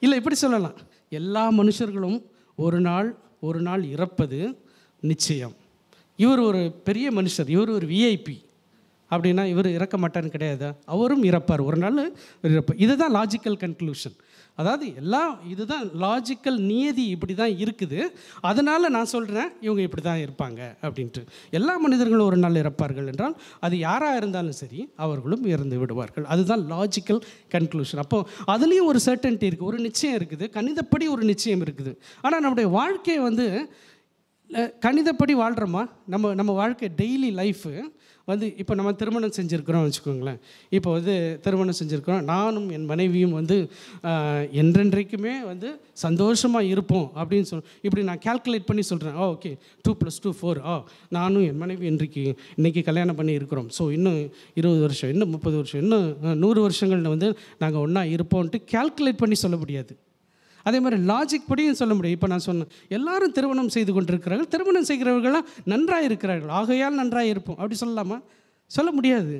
இல்லை இப்படி சொல்லலாம். எல்லா மனுஷர்களும் ஒரு நாள் இறப்பது நிச்சயம். இவர் ஒரு பெரிய மனுஷர், இவர் ஒரு விஐபி அப்படின்னா இவர் இறக்க மாட்டான்னு கிடையாது, அவரும் இறப்பார், ஒரு நாள் இறப்பார். இதுதான் லாஜிக்கல் கன்க்ளூஷன். அதாவது இதுதான் லாஜிக்கல் நியதி, இப்படி தான் இருக்குது. அதனால் நான் சொல்கிறேன் இவங்க இப்படி தான் இருப்பாங்க அப்படின்ட்டு. எல்லா மனிதர்களும் ஒரு நாள் இறப்பார்கள் என்றால் அது யாராக இருந்தாலும் சரி அவர்களும் இறந்து விடுவார்கள். அதுதான் லாஜிக்கல் கன்க்ளூஷன். அப்போது அதுலேயும் ஒரு சர்டன்ட்டி இருக்குது, ஒரு நிச்சயம் இருக்குது, கணிதப்படி ஒரு நிச்சயம் இருக்குது. ஆனால் நம்முடைய வாழ்க்கையை வந்து கணிதப்படி வாழ்கிறோமா? நம்ம வாழ்க்கை டெய்லி லைஃபு வந்து இப்போ நம்ம திருமணம் செஞ்சுருக்கிறோம் வச்சுக்கோங்களேன். இப்போ வந்து திருமணம் செஞ்சுருக்கிறோம், நானும் என் மனைவியும் வந்து என்றென்றைக்குமே வந்து சந்தோஷமாக இருப்போம் அப்படின்னு இப்படி நான் கால்குலேட் பண்ணி சொல்கிறேன். ஓகே 2 + 2 4. நானும் என் மனைவி இன்றைக்கி கல்யாணம் பண்ணி இருக்கிறோம். ஸோ இன்னும் 20 வருஷம், இன்னும் 30 வருஷம், இன்னும் 100 வருஷங்கள் வந்து நாங்கள் ஒன்றா இருப்போம்ன்ட்டு கால்குலேட் பண்ணி சொல்ல முடியாது. அதே மாதிரி லாஜிக் படியும் சொல்ல முடியும். இப்போ நான் சொன்னேன், எல்லாரும் திருமணம் செய்து கொண்டிருக்கிறார்கள், திருமணம் செய்கிறவர்களாம் நன்றாக இருக்கிறார்கள், ஆகையால் நன்றாக இருப்போம் அப்படி சொல்லலாமா? சொல்ல முடியாது.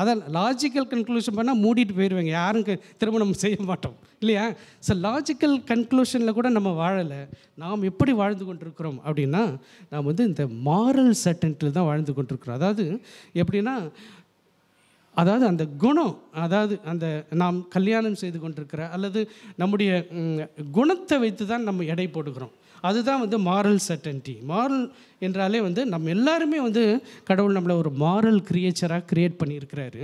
அதை லாஜிக்கல் கன்க்ளூஷன் பண்ணால் மூடிட்டு போயிடுவாங்க, யாரும் திருமணம் செய்ய மாட்டோம் இல்லையா? ஸோ லாஜிக்கல் கன்க்ளூஷனில் கூட நம்ம வாழலை. நாம் எப்படி வாழ்ந்து கொண்டிருக்கிறோம் அப்படின்னா, நாம் வந்து இந்த மாரல் சர்டன்ட்டில் தான் வாழ்ந்து கொண்டிருக்கிறோம். அதாவது அந்த குணம், அதாவது அந்த நாம் கல்யாணம் செய்து கொண்டிருக்கிற அல்லது நம்முடைய குணத்தை வைத்து தான் நம்ம எடை போடுகிறோம். அதுதான் வந்து மாரல் சர்டன்ட்டி. மாரல் என்றாலே வந்து நம்ம எல்லாருமே வந்து கடவுள் நம்மளை ஒரு மாரல் கிரியேச்சராக க்ரியேட் பண்ணியிருக்கிறாரு.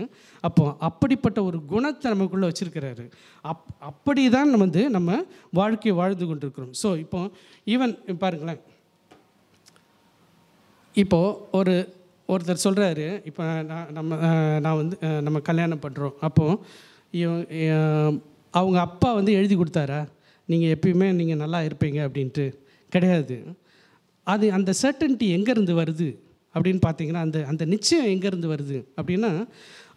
அப்படிப்பட்ட ஒரு குணத்தை நமக்குள்ளே வச்சுருக்கிறாரு. அப்படி தான் நம்ம வாழ்க்கையை வாழ்ந்து கொண்டிருக்கிறோம். ஸோ ஈவன் பாருங்களேன், இப்போது ஒருத்தர் சொல்கிறாரு, இப்போ நான் வந்து நம்ம கல்யாணம் பண்ணுறோம், அப்போது அவங்க அப்பா வந்து எழுதி கொடுத்தாரா நீங்கள் எப்பயுமே நீங்கள் நல்லா இருப்பீங்க அப்படின்ட்டு? கிடையாது. அந்த சர்டன்ட்டி எங்கேருந்து வருது அப்படின்னு பார்த்தீங்கன்னா, அந்த நிச்சயம் எங்கேருந்து வருது அப்படின்னா,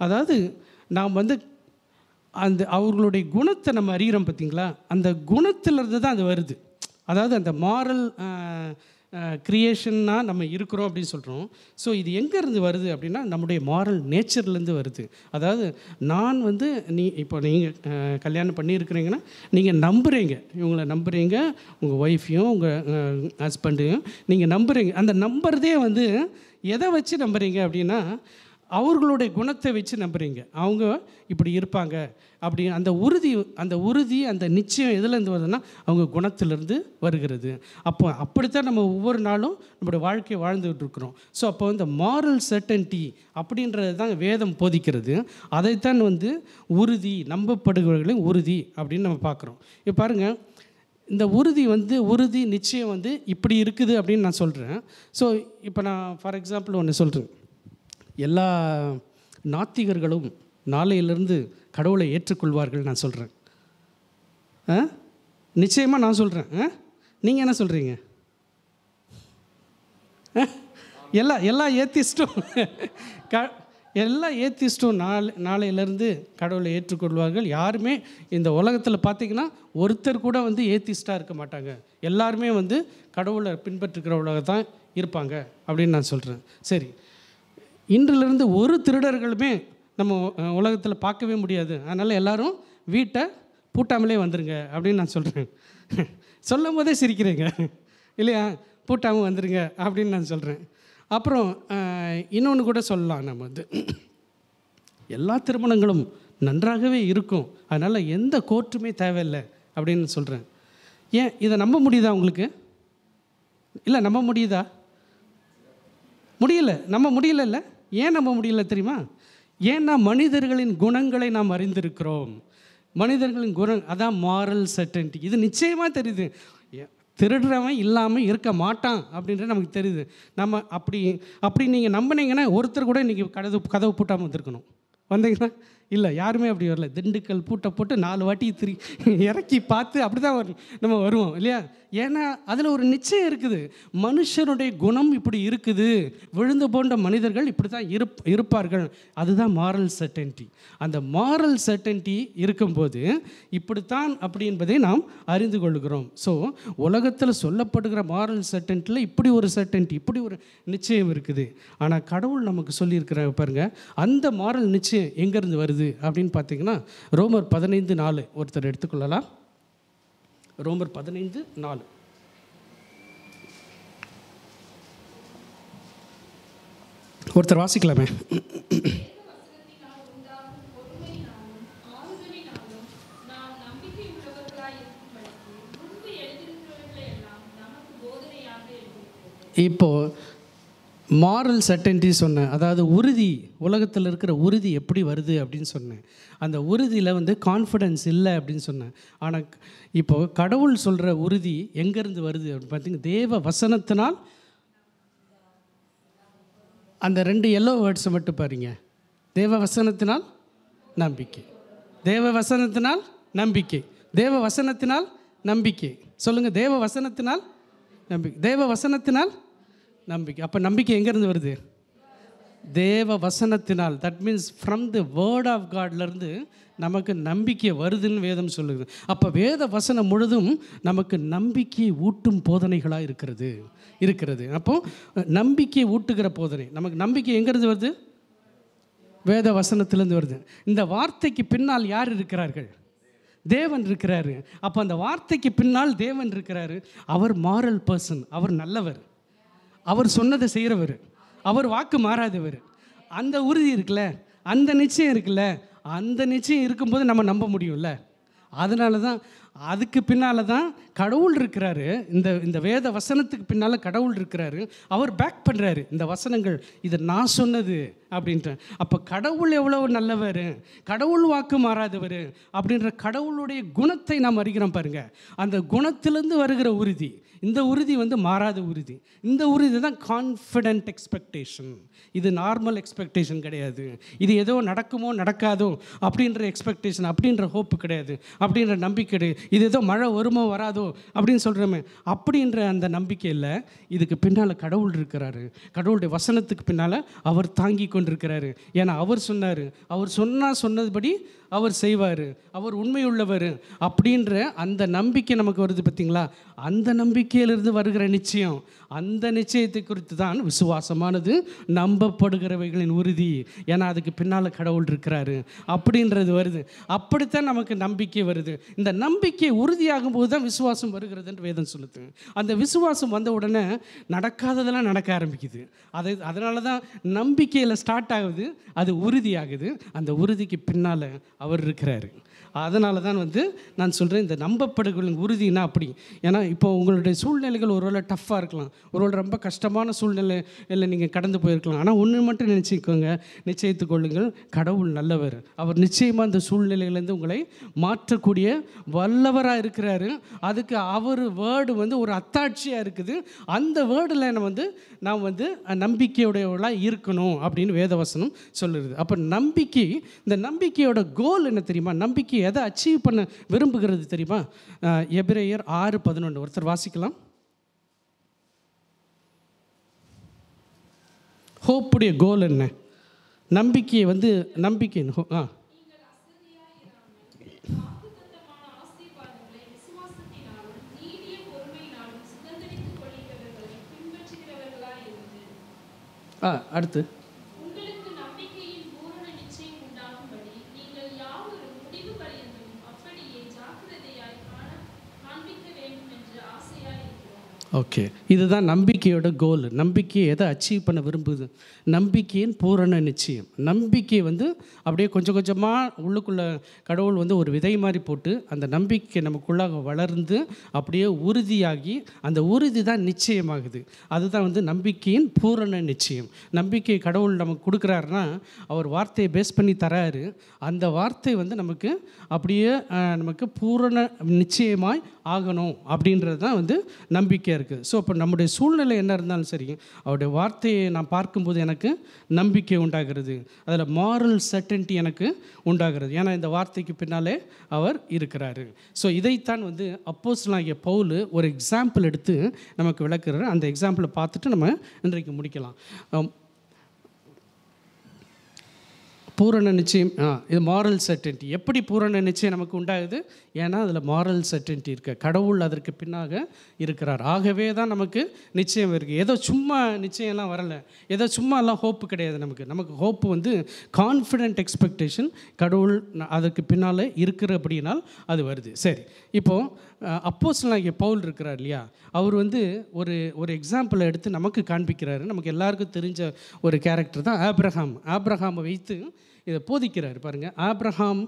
அதாவது நாம் வந்து அவர்களுடைய குணத்தை நம்ம அறிகிறோம் பார்த்தீங்களா, அந்த குணத்திலிருந்து தான் அது வருது. அதாவது அந்த மாரல் க்ரியேஷன்னாக நம்ம இருக்கிறோம் அப்படின்னு சொல்கிறோம். ஸோ இது எங்கேருந்து வருது அப்படின்னா, நம்முடைய மாரல் நேச்சர்லேருந்து வருது. அதாவது நான் வந்து இப்போ நீங்கள் கல்யாணம் பண்ணியிருக்கிறீங்கன்னா நீங்கள் நம்புகிறீங்க, இவங்களை நம்புகிறீங்க, உங்கள் ஒய்ஃபையும் உங்கள் ஹஸ்பண்டையும் நீங்கள் நம்புகிறீங்க. அந்த நம்புறதே வந்து எதை வச்சு நம்புகிறீங்க அப்படின்னா, அவர்களுடைய குணத்தை வச்சு நம்புகிறீங்க, அவங்க இப்படி இருப்பாங்க அப்படி. அந்த உறுதி அந்த நிச்சயம் எதுலேருந்து வருதுன்னா அவங்க குணத்திலேருந்து வருகிறது. அப்படித்தான் நம்ம ஒவ்வொரு நாளும் நம்மளுடைய வாழ்க்கையை வாழ்ந்துகிட்டு இருக்கிறோம். ஸோ இந்த மாரல் சர்டன்ட்டி அப்படின்றது தான் வேதம் போதிக்கிறது. அதைத்தான் வந்து உறுதி, நம்பப்படுகிறவர்களின் உறுதி அப்படின்னு நம்ம பார்க்குறோம். இப்போ பாருங்கள், இந்த உறுதி நிச்சயம் வந்து இப்படி இருக்குது அப்படின்னு நான் சொல்கிறேன். ஸோ இப்போ நான் ஃபார் எக்ஸாம்பிள் ஒன்று சொல்கிறேன். எல்லா நாத்திகர்களும் நாளையிலிருந்து கடவுளை ஏற்றுக்கொள்வார்கள் நான் சொல்கிறேன். நிச்சயமாக நான் சொல்கிறேன். நீங்கள் என்ன சொல்கிறீங்க? எல்லா ஏத்திஸ்ட்டும் நாளையிலேருந்து கடவுளை ஏற்றுக்கொள்வார்கள். யாருமே இந்த உலகத்தில் பார்த்திங்கன்னா ஒருத்தர் கூட வந்து ஏத்திஸ்டாக இருக்க மாட்டாங்க. எல்லாருமே வந்து கடவுளை பின்பற்றுகிறவர்களாக தான் இருப்பாங்க அப்படின்னு நான் சொல்கிறேன். சரி, இன்றிலிருந்து ஒரு திருடர்களுமே நம்ம உலகத்தில் பார்க்கவே முடியாது. அதனால் எல்லோரும் வீட்டை பூட்டாமலே வந்துடுங்க அப்படின்னு நான் சொல்கிறேன். சொல்லும் போதே சிரிக்கிறீங்க இல்லையா? பூட்டாமல் வந்துடுங்க அப்படின்னு நான் சொல்கிறேன். அப்புறம் இன்னொன்று கூட சொல்லலாம், நம்ம வந்து எல்லா திருமணங்களும் நன்றாகவே இருக்கும், அதனால் எந்த கோர்ட்டுமே தேவையில்லை அப்படின்னு சொல்கிறேன். ஏன் இதை நம்ப முடியுதா உங்களுக்கு? இல்லை, நம்ப முடியுதா? நம்ப முடியல. ஏன் நம்ப முடியல தெரியுமா? ஏன்னா மனிதர்களின் குணங்களை நாம் அறிந்திருக்கிறோம். மனிதர்களின் குணம் அதான் மாரல் சர்டன்ட்டி. இது நிச்சயமாக தெரியுது. திருடுறவன் இல்லாமல் இருக்க மாட்டான் அப்படின்றது நமக்கு தெரியுது. நம்ம அப்படி நீங்கள் நம்பினீங்கன்னா ஒருத்தர் கூட இன்றைக்கி கதவு பூட்டாமல் வந்திருக்கணும். வந்தீங்கன்னா இல்லை, யாருமே அப்படி வரல. திண்டுக்கல் பூட்டை போட்டு 4 வாட்டி இறக்கி பார்த்து அப்படி தான் நம்ம வருவோம் இல்லையா? ஏன்னா அதில் ஒரு நிச்சயம் இருக்குது. மனுஷனுடைய குணம் இப்படி இருக்குது, விழுந்து போன்ற மனிதர்கள் இப்படி தான் இருப்பார்கள். அதுதான் மாரல் சர்டன்ட்டி. அந்த மாரல் சர்டன்ட்டி இருக்கும்போது இப்படித்தான் அப்படி என்பதை நாம் அறிந்து கொள்கிறோம். ஸோ உலகத்தில் சொல்லப்படுகிற மாரல் சர்டன்ட்டியில் இப்படி ஒரு சர்டன்ட்டி, இப்படி ஒரு நிச்சயம் இருக்குது. ஆனால் கடவுள் நமக்கு சொல்லியிருக்கிற பாருங்கள், அந்த மாரல் நிச்சயம் எங்கேருந்து வருது அப்படின்னு பார்த்தீங்கன்னா, ரோமர் 15:4 ஒருத்தர் எடுத்துக்கொள்ளலாம். ரோமர் 15:4. ஒருத்தர் வாசிக்கலாமே. இப்போது மாரல் சர்டன்டி சொன்னேன், அதாவது உறுதி, உலகத்தில் இருக்கிற உறுதி எப்படி வருது அப்படின்னு சொன்னேன். அந்த உறுதியில் வந்து கான்ஃபிடென்ஸ் இல்லை அப்படின்னு சொன்னேன். ஆனால் இப்போது கடவுள் சொல்கிற உறுதி எங்கேருந்து வருது அப்படின்னு பார்த்தீங்கன்னா, தேவ வசனத்தினால். அந்த 2 எல்லோ வேர்ட்ஸை மட்டும் பாருங்க. தேவ வசனத்தினால் நம்பிக்கை, தேவ வசனத்தினால் நம்பிக்கை, தேவ வசனத்தினால் நம்பிக்கை. சொல்லுங்கள், தேவ வசனத்தினால் நம்பிக்கை, தேவ வசனத்தினால் நம்பிக்கை. அப்போ நம்பிக்கை எங்கேருந்து வருது? தேவ வசனத்தினால். That means from the word of காட்லேருந்து நமக்கு நம்பிக்கை வருதுன்னு வேதம் சொல்லுது. அப்போ வேத வசனம் முழுதும் நமக்கு நம்பிக்கை ஊட்டும் போதனைகளாக இருக்கிறது. அப்போது நம்பிக்கை ஊட்டுகிற போதனை. நமக்கு நம்பிக்கை எங்கேருந்து வருது? வேத வசனத்திலேருந்து வருது. இந்த வார்த்தைக்கு பின்னால் யார் இருக்கிறார்கள்? தேவன் இருக்கிறாரு. அப்போ அந்த வார்த்தைக்கு பின்னால் தேவன் இருக்கிறாரு. அவர் மாரல் பர்சன், அவர் நல்லவர், அவர் சொன்னதை செய்கிறவர், அவர் வாக்கு மாறாதவர். அந்த உறுதி இருக்குல்ல, அந்த நிச்சயம் இருக்குல்ல, அந்த நிச்சயம் இருக்கும்போது நம்ம நம்ப முடியும்ல. அதனால தான், அதுக்கு பின்னால் தான் கடவுள் இருக்கிறாரு. இந்த வேத வசனத்துக்கு பின்னால் கடவுள் இருக்கிறாரு. அவர் பேக் பண்ணுறாரு இந்த வசனங்கள், இதை நான் சொன்னது அப்படின்ட்டு. அப்போ கடவுள் எவ்வளோ நல்லவர், கடவுள் வாக்கு மாறாதவர் அப்படின்ற கடவுளுடைய குணத்தை நாம் அறிகிறோம் பாருங்கள். அந்த குணத்திலேருந்து வருகிற உறுதி, இந்த உறுதி வந்து மாறாத உறுதி. இந்த உறுதி தான் கான்ஃபிடென்ட் எக்ஸ்பெக்டேஷன். இது நார்மல் எக்ஸ்பெக்டேஷன் கிடையாது. இது ஏதோ நடக்குமோ நடக்காதோ அப்படின்ற எக்ஸ்பெக்டேஷன், அப்படின்ற ஹோப்பு கிடையாது, அப்படின்ற நம்பிக்கை கிடையாது. இது ஏதோ மழை வருமோ வராதோ அப்படின்னு சொல்கிறோமே, அப்படின்ற அந்த நம்பிக்கை இல்லை. இதுக்கு பின்னால் கடவுள் இருக்கிறாரு. கடவுளுடைய வசனத்துக்கு பின்னால் அவர் தாங்கி கொண்டிருக்கிறாரு. ஏன்னா அவர் சொன்னார், அவர் சொன்னதுபடி அவர் செய்வார், அவர் உண்மையுள்ளவர் அப்படின்ற அந்த நம்பிக்கை நமக்கு வருது பார்த்திங்களா. அந்த நம்பிக்கையிலிருந்து வருகிற நிச்சயம், அந்த நிச்சயத்தை குறித்து தான் விசுவாசமானது, நம்பப்படுகிறவைகளின் உறுதி. ஏன்னா அதுக்கு பின்னால் கடவுள் இருக்கிறாரு அப்படின்றது வருது. அப்படித்தான் நமக்கு நம்பிக்கை வருது. இந்த நம்பிக்கை உறுதியாகும் போது தான் விசுவாசம் வருகிறதுன்னு வேதம் சொல்லுது. அந்த விசுவாசம் வந்த உடனே நடக்காததெல்லாம் நடக்க ஆரம்பிக்குது. அதனால தான் நம்பிக்கையில் ஸ்டார்ட் ஆகுது, அது உறுதியாகுது. அந்த உறுதிக்கு பின்னால் அவர் இருக்கிறாரு. அதனால தான் வந்து நான் சொல்கிறேன், இந்த நம்பப்படுகளின் உறுதினா அப்படி. ஏன்னா இப்போ உங்களுடைய சூழ்நிலைகள் ஒருவேளை டஃப்பாக இருக்கலாம், ஒருவேளை ரொம்ப கஷ்டமான சூழ்நிலையில் நீங்கள் கடந்து போயிருக்கலாம். ஆனால் ஒன்று மட்டும் நினச்சிக்கோங்க, நிச்சயித்து கொள்ளுங்கள், கடவுள் நல்லவர். அவர் நிச்சயமாக இந்த சூழ்நிலையிலேருந்து உங்களை மாற்றக்கூடிய வல்லவராக இருக்கிறாரு. அதுக்கு அவர் வேர்டு வந்து ஒரு அத்தாட்சியாக இருக்குது. அந்த வேர்டில் நாம் வந்து நம்பிக்கையுடையவர்களாக இருக்கணும் அப்படின்னு வேதவசனம் சொல்லுது. அப்போ நம்பிக்கை, இந்த நம்பிக்கையோட கோல் என்ன தெரியுமா? நம்பிக்கை எதை அச்சீவ் பண்ண விரும்புகிறது தெரியுமா? எபிரேயர் 6:11 ஒருத்தர் வாசிக்கலாம். ஹோப்புடைய கோல் என்ன? நம்பிக்கையை வந்து நம்பிக்கை அடுத்து ஓகே, இதுதான் நம்பிக்கையோட கோல். நம்பிக்கையை எதை அச்சீவ் பண்ண விரும்புது? நம்பிக்கையின் பூரண நிச்சயம். நம்பிக்கை வந்து அப்படியே கொஞ்சம் கொஞ்சமாக உள்ளுக்குள்ளே கடவுள் வந்து ஒரு விதை மாதிரி போட்டு அந்த நம்பிக்கை நமக்குள்ளாக வளர்ந்து அப்படியே உறுதியாகி, அந்த உறுதி தான் நிச்சயமாகுது. அதுதான் வந்து நம்பிக்கையின் பூரண நிச்சயம். நம்பிக்கை கடவுள் நமக்கு கொடுக்குறாருன்னா அவர் வார்த்தையை பேஸ் பண்ணி தராரு. அந்த வார்த்தை வந்து நமக்கு அப்படியே நமக்கு பூரண நிச்சயமாய் ஆகணும் அப்படின்றது தான் வந்து நம்பிக்கை இருக்குது. ஸோ அப்போ நம்முடைய சூழ்நிலை என்ன இருந்தாலும் சரி, அவருடைய வார்த்தையை நான் பார்க்கும்போது எனக்கு நம்பிக்கை உண்டாகிறது. அதில் மாரல் சர்டன்டி எனக்கு உண்டாகிறது. ஏன்னா இந்த வார்த்தைக்கு பின்னாலே அவர் இருக்கிறாரு. ஸோ இதைத்தான் வந்து அப்போஸ்தலனாகிய பவுல் ஒரு எக்ஸாம்பிள் எடுத்து நமக்கு விளக்குறாரு. அந்த எக்ஸாம்பிளை பார்த்துட்டு நம்ம இன்றைக்கு முடிக்கலாம். பூரண நிச்சயம். இது மாரல் சர்டன்டி. எப்படி பூரண நிச்சயம் நமக்கு உண்டாகுது? ஏன்னா அதில் மாரல் சர்டன்டி இருக்கு. கடவுள் அதற்கு பின்னாக இருக்கிறார். ஆகவே தான் நமக்கு நிச்சயம் இருக்குது. ஏதோ சும்மா நிச்சயம்லாம் வரலை, ஏதோ சும்மாலாம் ஹோப்பு கிடையாது. நமக்கு ஹோப்பு வந்து கான்ஃபிடென்ட் எக்ஸ்பெக்டேஷன். கடவுள் அதற்கு பின்னால் இருக்கிற அப்படின்னால் அது வருது. சரி, இப்போது அப்போஸ்தலனாகிய பவுல் இருக்கிறார் இல்லையா, அவர் வந்து ஒரு எக்ஸாம்பிளை எடுத்து நமக்கு காண்பிக்கிறாரு. நமக்கு எல்லாருக்கும் தெரிஞ்ச ஒரு கேரக்டர் தான் ஆபிரகாமை வைத்து இதை போதிக்கிறார். பாருங்கள், ஆபிரகாம்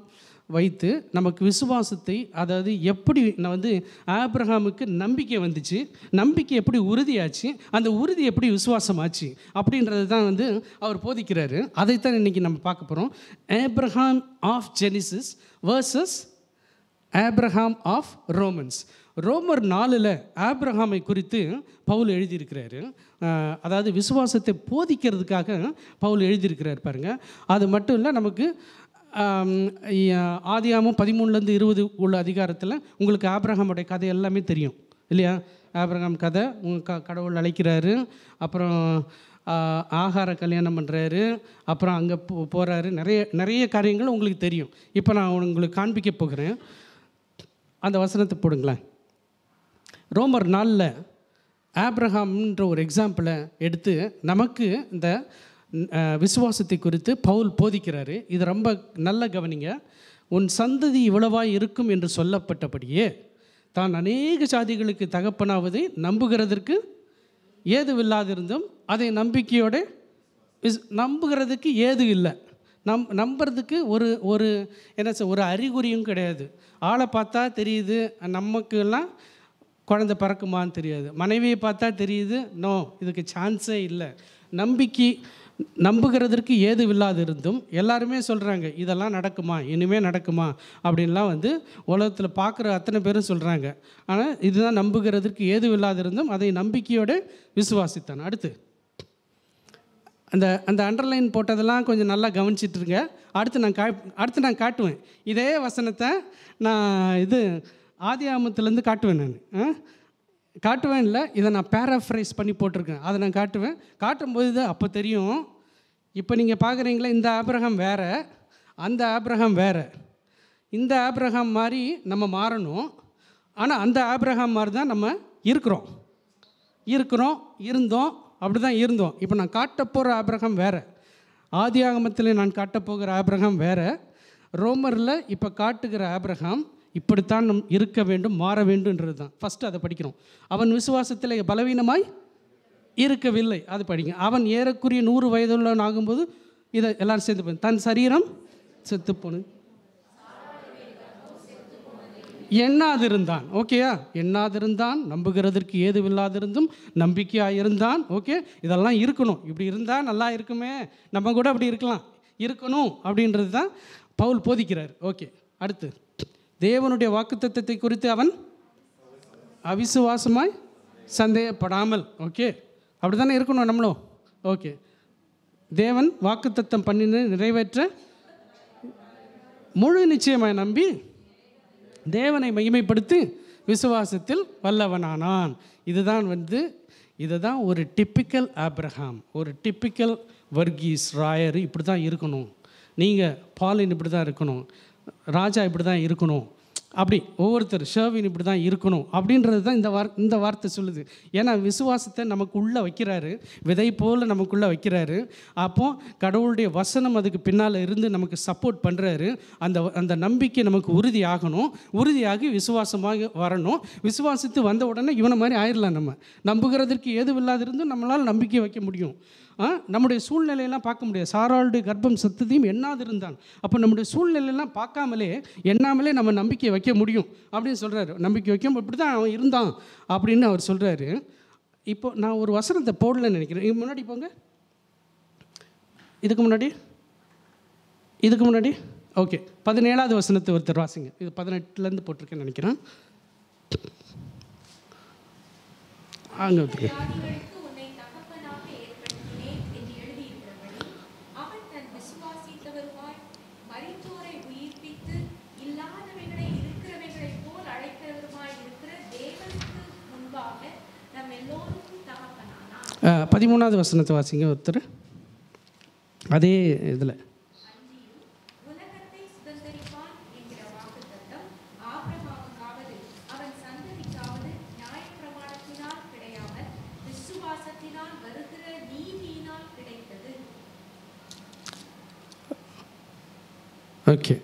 வைத்து நமக்கு விசுவாசத்தை, அதாவது எப்படி நான் வந்து ஆபிரகாமுக்கு நம்பிக்கை வந்துச்சு, நம்பிக்கை எப்படி உறுதியாச்சு, அந்த உறுதி எப்படி விசுவாசமாச்சு அப்படின்றது தான் வந்து அவர் போதிக்கிறாரு. அதைத்தான் இன்றைக்கி நம்ம பார்க்க போகிறோம். Abraham of Genesis versus Abraham of Romans. ரோமர் 4 ஆபிரகாமை குறித்து பவுல் எழுதியிருக்கிறாரு. அதாவது விசுவாசத்தை போதிக்கிறதுக்காக பவுல் எழுதியிருக்கிறார் பாருங்கள். அது மட்டும் இல்லை, நமக்கு ஆதியாகமம் 13-20 உள்ள அதிகாரத்தில் உங்களுக்கு ஆபிரகாமுடைய கதை எல்லாமே தெரியும் இல்லையா? ஆபிரகாம் கதை, கடவுள் அழைக்கிறாரு, அப்புறம் ஆகார கல்யாணம் பண்ணுறாரு, அப்புறம் அங்கே போகிறாரு. நிறைய காரியங்கள் உங்களுக்கு தெரியும். இப்போ நான் உங்களுக்கு காண்பிக்க போகிறேன். அந்த வசனத்தை போடுங்களேன். ரோமர் 4 ஆபிரகாம்ன்ற ஒரு எக்ஸாம்பிளை எடுத்து நமக்கு இந்த விசுவாசத்தை குறித்து பவுல் போதிக்கிறாரு. இது ரொம்ப நல்ல கவனிங்க. உன் சந்ததி இவ்வளவாய் இருக்கும் என்று சொல்லப்பட்டபடியே தான் அநேக ஜாதிகளுக்கு தகப்பனாவதை நம்புகிறதற்கு ஏதுவில்லாதிருந்தும் அதை நம்பிக்கையோடு நம்புகிறதுக்கு ஏது இல்லை. நம்புறதுக்கு ஒரு ஒரு அறிகுறியும் கிடையாது. ஆளை பார்த்தா தெரியுது, நமக்குலாம் குழந்தை பிறக்குமான்னு தெரியாது. மனைவியை பார்த்தா தெரியுது, நோ, இதுக்கு சான்ஸே இல்லை. நம்புகிறதற்கு ஏதுவில்லாது இருந்தும் எல்லாருமே சொல்கிறாங்க, இதெல்லாம் நடக்குமா, இனிமேல் நடக்குமா அப்படின்லாம் வந்து உலகத்தில் பார்க்குற அத்தனை பேரும் சொல்கிறாங்க. ஆனால் இதுதான் நம்புகிறதற்கு ஏதுவில்லாது இருந்தும் அதை நம்பிக்கையோடு விசுவாசித்தான். அந்த அண்டர்லைன் போட்டதெல்லாம் கொஞ்சம் நல்லா கவனிச்சிட்ருங்க. அடுத்து நான் காட்டுவேன். இதே வசனத்தை நான் ஆதியாகமத்திலேருந்து காட்டுவேன். நான் காட்டுவேன் இல்லை, இதை நான் பேராஃப்ரைஸ் பண்ணி போட்டிருக்கேன். அதை நான் காட்டும்போது தான் அப்போ தெரியும். இப்போ நீங்கள் பார்க்குறீங்களா, இந்த ஆபிரகாம் வேறு, அந்த ஆபிரகாம் வேறு. இந்த ஆபிரகாம் மாதிரி நம்ம மாறணும், ஆனால் அந்த ஆபிரகாம் மாதிரி தான் நம்ம இருந்தோம், அப்படி தான் இருந்தோம். இப்போ நான் காட்டப்போகிற ஆபிரகாம் வேறு, ஆதியாகமத்தில் நான் காட்டப்போகிற ஆபிரகாம் வேறு, ரோமரில் இப்போ காட்டுகிற ஆபிரகாம் இப்படித்தான் நம் இருக்க வேண்டும், மாற வேண்டும்ன்றது தான். ஃபஸ்ட்டு அதை படிக்கிறோம். அவன் விசுவாசத்தில் பலவீனமாய் இருக்கவில்லை, அது படிங்க. அவன் ஏறக்குரிய 100 வயதுள்ளவன் ஆகும்போது இதை எல்லாரும் சேர்ந்து தன் சரீரம் செத்து போனது எண்ணாதிருந்தான். ஓகேயா? எண்ணாதிருந்தான், நம்புகிறதற்கு ஏதுவில்லாதிருந்தும் நம்பிக்கையாக இருந்தான். ஓகே, இதெல்லாம் இருக்கணும். இப்படி இருந்தால் நல்லா இருக்குமே, நம்ம கூட அப்படி இருக்கணும் அப்படின்றது தான் பவுல் போதிக்கிறார். ஓகே, அடுத்து தேவனுடைய வாக்குத்தத்தத்தை குறித்து அவன் அவிசுவாசமாய் சந்தேகப்படாமல். ஓகே, அப்படி தானே இருக்கணும் நம்மளும். ஓகே, தேவன் வாக்குத்தத்தம் பண்ணின நிறைவேற்ற முழு நிச்சயமாய் நம்பி தேவனை மகிமைப்படுத்தி விசுவாசத்தில் வல்லவனானான். இதுதான் ஒரு டிப்பிக்கல் ஆபிரகாம், ஒரு டிப்பிக்கல் வர்கீஸ் ராயர். இப்படி தான் இருக்கணும். நீங்கள் பாலின் இப்படி தான் இருக்கணும், ராஜா இப்படி தான் இருக்கணும், அப்படி ஒவ்வொருத்தர் ஷர்வின் இப்படி தான் இருக்கணும் அப்படின்றது தான் இந்த வார்த்தை சொல்லுது. ஏன்னா விசுவாசத்தை நமக்குள்ளே வைக்கிறாரு, விதை போல் நமக்குள்ளே வைக்கிறாரு. அப்போது கடவுளுடைய வசனம் அதுக்கு பின்னால் இருந்து நமக்கு சப்போர்ட் பண்ணுறாரு. அந்த நம்பிக்கை நமக்கு உறுதியாகி விசுவாசமாக வரணும். விசுவாசித்து வந்த உடனே இவனை மாதிரி ஆயிடலாம். நம்புகிறதற்கு ஏதுவில்லாதிருந்தும் நம்மளால் நம்பிக்கை வைக்க முடியும். நம்முடைய சூழ்நிலையெல்லாம் பார்க்க முடியாது. சாராளுடைய கர்ப்பம் சத்தத்தையும் எண்ணாதிருந்தான். அப்போ நம்முடைய சூழ்நிலையெல்லாம் எண்ணாமலே நம்ம நம்பிக்கை வைக்க முடியும் அப்படின்னு சொல்கிறாரு. நம்பிக்கை வைக்கும் இப்படி தான் அவன் இருந்தான் அப்படின்னு அவர் சொல்கிறாரு. இப்போ நான் ஒரு வசனத்தை போடலன்னு நினைக்கிறேன். முன்னாடி போங்க, இதுக்கு முன்னாடி ஓகே, 17வது வசனத்தை ஒருத்தர் வாசிங்க. இது 18லேருந்து போட்டிருக்கேன்னு நினைக்கிறேன். அங்கே வந்துருக்கு. பதிமூணாவது வசனத்தை வாசிங்க ஒருத்தர். அதே இதில் ஓகே.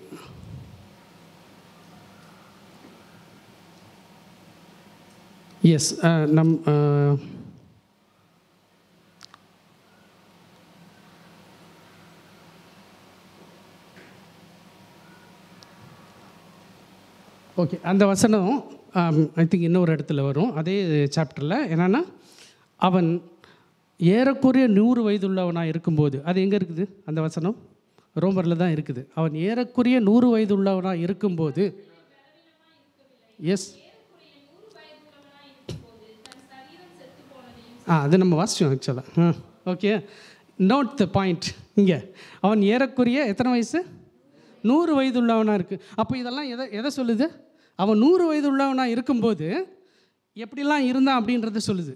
S, okay. அந்த வசனம் ஐ திங்க் இன்னொரு இடத்துல வரும் அதே சாப்டரில். என்னென்னா, அவன் ஏறக்குறைய 100 வயதுள்ளவனாக இருக்கும்போது, அது எங்கே இருக்குது அந்த வசனம்? ரோமரில் தான் இருக்குது. அவன் ஏறக்குறைய 100 வயதுள்ளவனாக இருக்கும்போது, எஸ், அது நம்ம வாசிச்சோம் ஆக்சுவலாக. Okay, note the point. இங்கே அவன் ஏறக்குறைய எத்தனை வயசு? 100 வயது உள்ளவனாக இருக்குது. அப்போ இதெல்லாம் எதை சொல்லுது? அவன் 100 வயது உள்ளவனாக இருக்கும்போது எப்படிலாம் இருந்தான் அப்படின்றத சொல்லுது.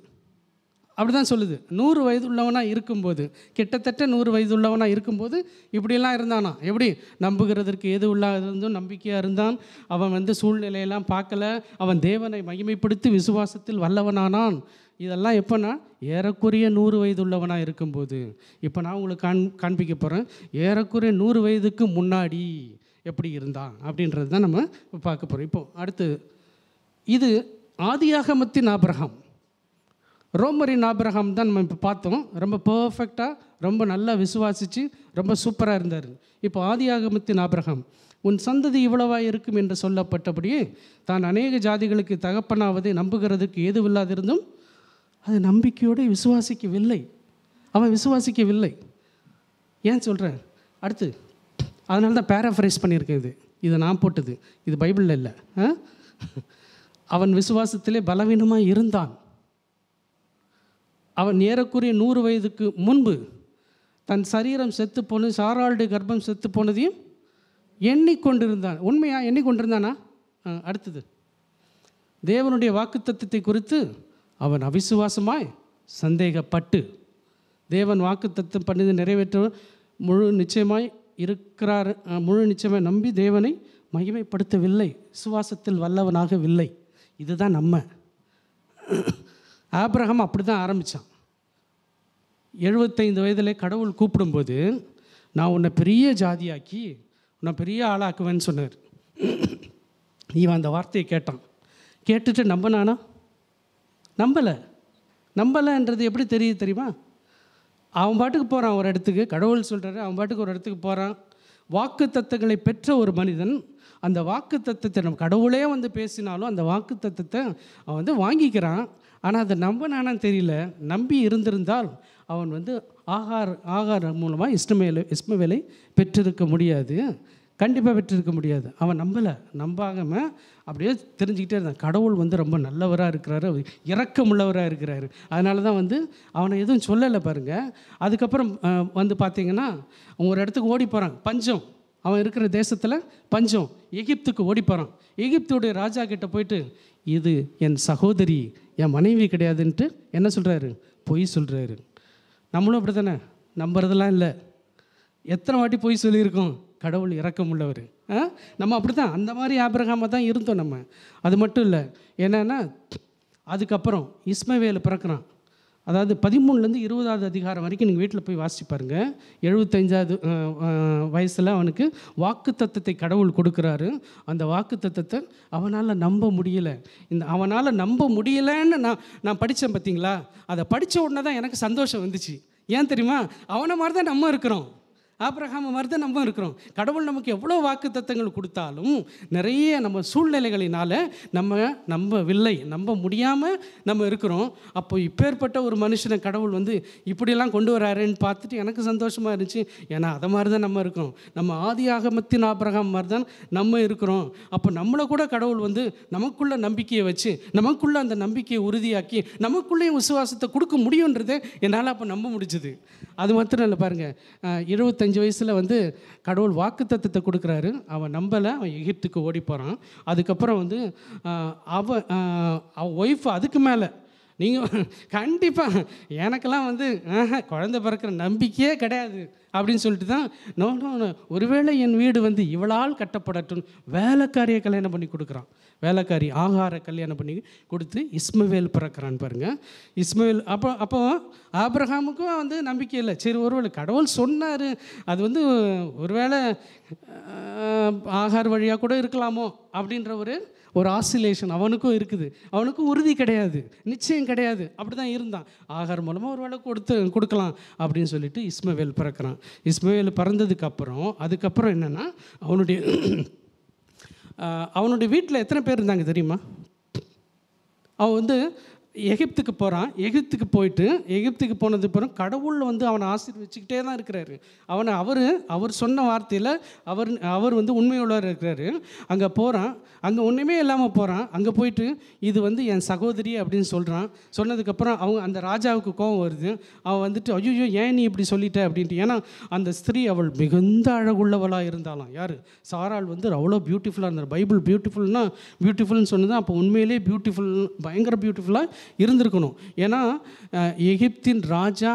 அப்படி தான் சொல்லுது. 100 வயது உள்ளவனாக இருக்கும்போது, கிட்டத்தட்ட 100 வயது உள்ளவனாக இருக்கும்போது இப்படியெல்லாம் இருந்தானா? எப்படி? நம்புகிறதற்கு எது இருந்தும் நம்பிக்கையாக இருந்தான். அவன் சூழ்நிலையெல்லாம் பார்க்கல. அவன் தேவனை மகிமைப்படுத்தி விசுவாசத்தில் வல்லவனானான். இதெல்லாம் எப்போனா ஏறக்குறைய 100 வயது உள்ளவனாக இருக்கும்போது. இப்போ நான் உங்களுக்கு காண்பிக்க போகிறேன் ஏறக்குறைய 100 வயதுக்கு முன்னாடி எப்படி இருந்தான் அப்படின்றது தான் நம்ம பார்க்க போகிறோம். இப்போது அடுத்து, இது ஆதியாகமத்தின் ஆபிரகாம், ரோமரின் ஆபிரகாம் தான் நம்ம இப்போ பார்த்தோம். ரொம்ப பர்ஃபெக்டாக, ரொம்ப நல்லா விசுவாசித்து ரொம்ப சூப்பராக இருந்தார். இப்போ ஆதியாகமத்தின் ஆபிரகாம், உன் சந்ததி இவ்வளவாக இருக்கும் என்று சொல்லப்பட்டபடியே தான் அநேக ஜாதிகளுக்கு தகப்பனாவதை நம்புகிறதுக்கு ஏதுவில்லாதிருந்தும் அது நம்பிக்கையோடு விசுவாசிக்கவில்லை. அவன் விசுவாசிக்கவில்லை. ஏன் சொல்கிறேன்? அடுத்து அதனால தான் பேராஃப்ரைஸ் பண்ணியிருக்கேன். இது நான் போட்டது, இது பைபிளில் இல்லை. அவன் விசுவாசத்திலே பலவீனமாக இருந்தான். அவன் ஏறக்குறைய 100 வயதுக்கு முன்பு தன் சரீரம் செத்து போனது, சாராளுடைய கர்ப்பம் செத்து போனதையும் எண்ணிக்கொண்டிருந்தான். உண்மையாக எண்ணிக்கொண்டிருந்தானா? அடுத்தது, தேவனுடைய வாக்குத்தத்தத்தை குறித்து அவன் அவிசுவாசமாய் சந்தேகப்பட்டு, தேவன் வாக்குத்தத்தம் பண்ணது நிறைவேற்ற முழு நிச்சயமாய் இருக்கிறார், முழு நிச்சயமாய் நம்பி தேவனை மகிமைப்படுத்தவில்லை, விசுவாசத்தில் வல்லவனாகவில்லை. இதுதான் நம்ம ஆபிரகாம் அப்படி தான் ஆரம்பித்தான். 75 வயதில் கடவுள் கூப்பிடும்போது, நான் உன்னை பெரிய ஜாதியாக்கி உன்னை பெரிய ஆளாக்குவேன்னு சொன்னார். இவன் அந்த வார்த்தையை கேட்டான். கேட்டுட்டு நம்பினானா? நம்பலைன்றது எப்படி தெரியுமா? அவன் பாட்டுக்கு போகிறான் ஒரு இடத்துக்கு, கடவுள் சொல்கிறாரு, அவன் பாட்டுக்கு ஒரு இடத்துக்கு போகிறான். வாக்கு தத்தங்களை பெற்ற ஒரு மனிதன் அந்த வாக்கு தத்தத்தை நம்ம கடவுளே பேசினாலும் அந்த வாக்கு தத்தத்தை அவன் வாங்கிக்கிறான். ஆனால் அதை நம்பினானான்னு தெரியல. நம்பி இருந்திருந்தால் அவன் ஆகார் மூலமாக இஸ்மவேலை பெற்றிருக்க முடியாது, கண்டிப்பாக பெற்றிருக்க முடியாது. அவன் நம்பாமல் அப்படியே தெரிஞ்சுக்கிட்டே இருந்தான். கடவுள் ரொம்ப நல்லவராக இருக்கிறாரு, இரக்கமுள்ளவராக இருக்கிறாரு. அதனால தான் அவனை எதுவும் சொல்லலை பாருங்கள். அதுக்கப்புறம் பார்த்திங்கன்னா ஒரு இடத்துக்கு ஓடி போகிறான். பஞ்சம், அவன் இருக்கிற தேசத்தில் பஞ்சம். எகிப்துக்கு ஓடி போகிறான். எகிப்துடைய ராஜா கிட்ட போயிட்டு, இது என் சகோதரி, என் மனைவி கிடையாதுன்ட்டு என்ன சொல்கிறாரு? பொய் சொல்கிறாரு. நம்மளும் அப்படி தானே, நம்புறதெல்லாம் இல்லை. எத்தனை வாட்டி பொய் சொல்லியிருக்கோம்? கடவுள் இரக்கம் உள்ளவர். நம்ம அப்படி தான், அந்த மாதிரி ஆபிரகாமாக தான் இருந்தோம் நம்ம. அது மட்டும் இல்லை, என்னென்னா அதுக்கப்புறம் இஸ்மவேல் பிறக்கிறான். அதாவது 13லேருந்து 20வது அதிகாரம் வரைக்கும் நீங்கள் வீட்டில் போய் வாசிச்சு பாருங்கள். 75வது வயசில் அவனுக்கு வாக்கு தத்தத்தை கடவுள் கொடுக்குறாரு. அந்த வாக்கு தத்தத்தை அவனால் நம்ப முடியலை. அவனால் நம்ப முடியலைன்னு நான் படித்தேன் பார்த்தீங்களா? அதை படித்த உடனே தான் எனக்கு சந்தோஷம் வந்துச்சு. ஏன் தெரியுமா? அவனை மாதிரி தான் நம்ம இருக்கிறோம், ஆபிரகாம் மாதிரி தான் நம்ம இருக்கிறோம். கடவுள் நமக்கு எவ்வளோ வாக்கு தத்தங்கள் கொடுத்தாலும் நிறைய நம்ம சூழ்நிலைகளினால் நம்பவில்லை, நம்ப முடியாமல் நம்ம இருக்கிறோம். அப்போ இப்பேற்பட்ட ஒரு மனுஷனை கடவுள் இப்படியெல்லாம் கொண்டு வராருன்னு பார்த்துட்டு எனக்கு சந்தோஷமாக இருந்துச்சு. ஏன்னா அதை மாதிரி தான் நம்ம இருக்கிறோம். நம்ம ஆதி ஆகமத்தின் ஆபிரகாம் மாதிரி தான் நம்ம இருக்கிறோம். அப்போ நம்மளை கூட கடவுள் நமக்குள்ள நம்பிக்கையை வச்சு, நமக்குள்ள அந்த நம்பிக்கையை உறுதியாக்கி, நமக்குள்ளேயும் விசுவாசத்தை கொடுக்க முடியுன்றதை என்னால் அப்போ நம்ப முடிச்சுது. அது மாத்திரம் இல்லை பாருங்கள், 25 வயசில் கடவுள் வாக்கு தத்தத்தை கொடுக்குறாரு. அவன் நம்பலை, அவன் எகிப்துக்கு ஓடி போகிறான். அதுக்கப்புறம் அவன் ஒய்ஃப் அதுக்கு மேலே நீங்கள் கண்டிப்பாக எனக்கெல்லாம் வந்து குழந்தை பிறக்கிற நம்பிக்கையே கிடையாது அப்படின்னு சொல்லிட்டு தான் நோ நோ நோ, ஒருவேளை என் வீடு வந்து இவளால் கட்டப்படட்டும், வேலைக்காரியை கல்யாணம் பண்ணி கொடுக்குறான். வேலைக்காரி ஆகார கல்யாணம் பண்ணி கொடுத்து இஸ்மவேல் பிறக்கிறான் பாருங்க. இஸ்மவேல் அப்போ ஆபிரகாமுக்கும் வந்து நம்பிக்கை இல்லை. சரி, ஒருவேளை கடவுள் சொன்னார், அது வந்து ஒருவேளை ஆகார் வழியாக கூட இருக்கலாமோ அப்படின்ற ஒரு ஆசிலேஷன் அவனுக்கும் இருக்குது. அவனுக்கும் உறுதி கிடையாது, நிச்சயம் கிடையாது. அப்படி தான் இருந்தான். ஆகார் மூலமாக ஒரு வேளை கொடுக்கலாம் அப்படின்னு சொல்லிட்டு இஸ்மவேல் பிறக்கிறான். இஸ்மவேல் பிறந்ததுக்கப்புறம் அதுக்கப்புறம் என்னென்னா அவனுடைய வீட்டில் எத்தனை பேர் இருந்தாங்க தெரியுமா? அவன் வந்து எகிப்துக்கு போகிறான். எகிப்துக்கு போயிட்டு எகிப்துக்கு போனது அப்புறம் கடவுள் வந்து அவனை ஆசீர்வதிச்சுக்கிட்டே தான் இருக்கிறாரு. அவர் சொன்ன வார்த்தையில் அவர் வந்து உண்மையுள்ளவர் இருக்கிறாரு. அங்கே போகிறான், அங்கே ஒன்றுமே இல்லாமல் போகிறான். அங்கே போயிட்டு இது வந்து என் சகோதரி அப்படின்னு சொல்கிறான். சொன்னதுக்கப்புறம் அந்த ராஜாவுக்கு கோபம் வருது. அவன் வந்துட்டு ஐயோ ஏன் நீ இப்படி சொல்லிட்ட அப்படின்ட்டு. ஏன்னா அந்த ஸ்திரீ அவள் மிகுந்த அழகுள்ளவளாக இருந்தாலாம். யார்? சாராள் வந்து அவ்வளோ பியூட்டிஃபுல்லாக இருந்தார். பைபிள் பியூட்டிஃபுல்னு சொன்னது அப்போ உண்மையிலே பியூட்டிஃபுல், பயங்கர பியூட்டிஃபுல்லாக இருந்திருக்கணும். ஏன்னா எகிப்தின் ராஜா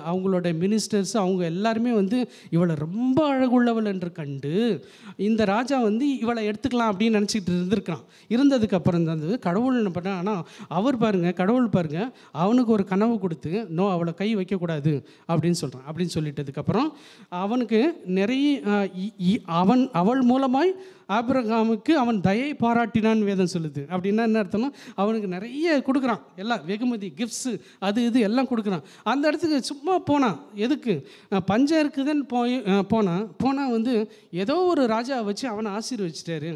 அவங்களோட மினிஸ்டர்ஸ் அவங்க எல்லாருமே வந்து இவளை ரொம்ப அழகுள்ளவள் என்று கண்டு இந்த ராஜா வந்து இவளை எடுத்துக்கலாம் அப்படின்னு நினச்சிக்கிட்டு இருந்திருக்கான். இருந்ததுக்கப்புறம் தான் கடவுள் என்ன பண்ண, ஆனால் கடவுள் பாருங்கள் அவனுக்கு ஒரு கனவு கொடுத்து அவளை கை வைக்கக்கூடாது அப்படின்னு சொல்கிறான். அப்படின்னு சொல்லிட்டதுக்கப்புறம் அவனுக்கு நிறைய அவள் மூலமாய் ஆபிரகாமுக்கு அவன் தயை பாராட்டினான்னு வேதம் சொல்லுது. அப்படின்னா என்ன அர்த்தம்னா அவனுக்கு நிறைய கொடுக்குறான், எல்லாம் வெகுமதி, கிஃப்ட்ஸு, அது இது எல்லாம் கொடுக்குறான். அந்த இடத்துக்கு சும்மா போனான். எதுக்கு? பஞ்சம் இருக்குதுன்னு போனால் வந்து ஏதோ ஒரு ராஜா வச்சு அவனை ஆசீர்வச்சிட்டாரு.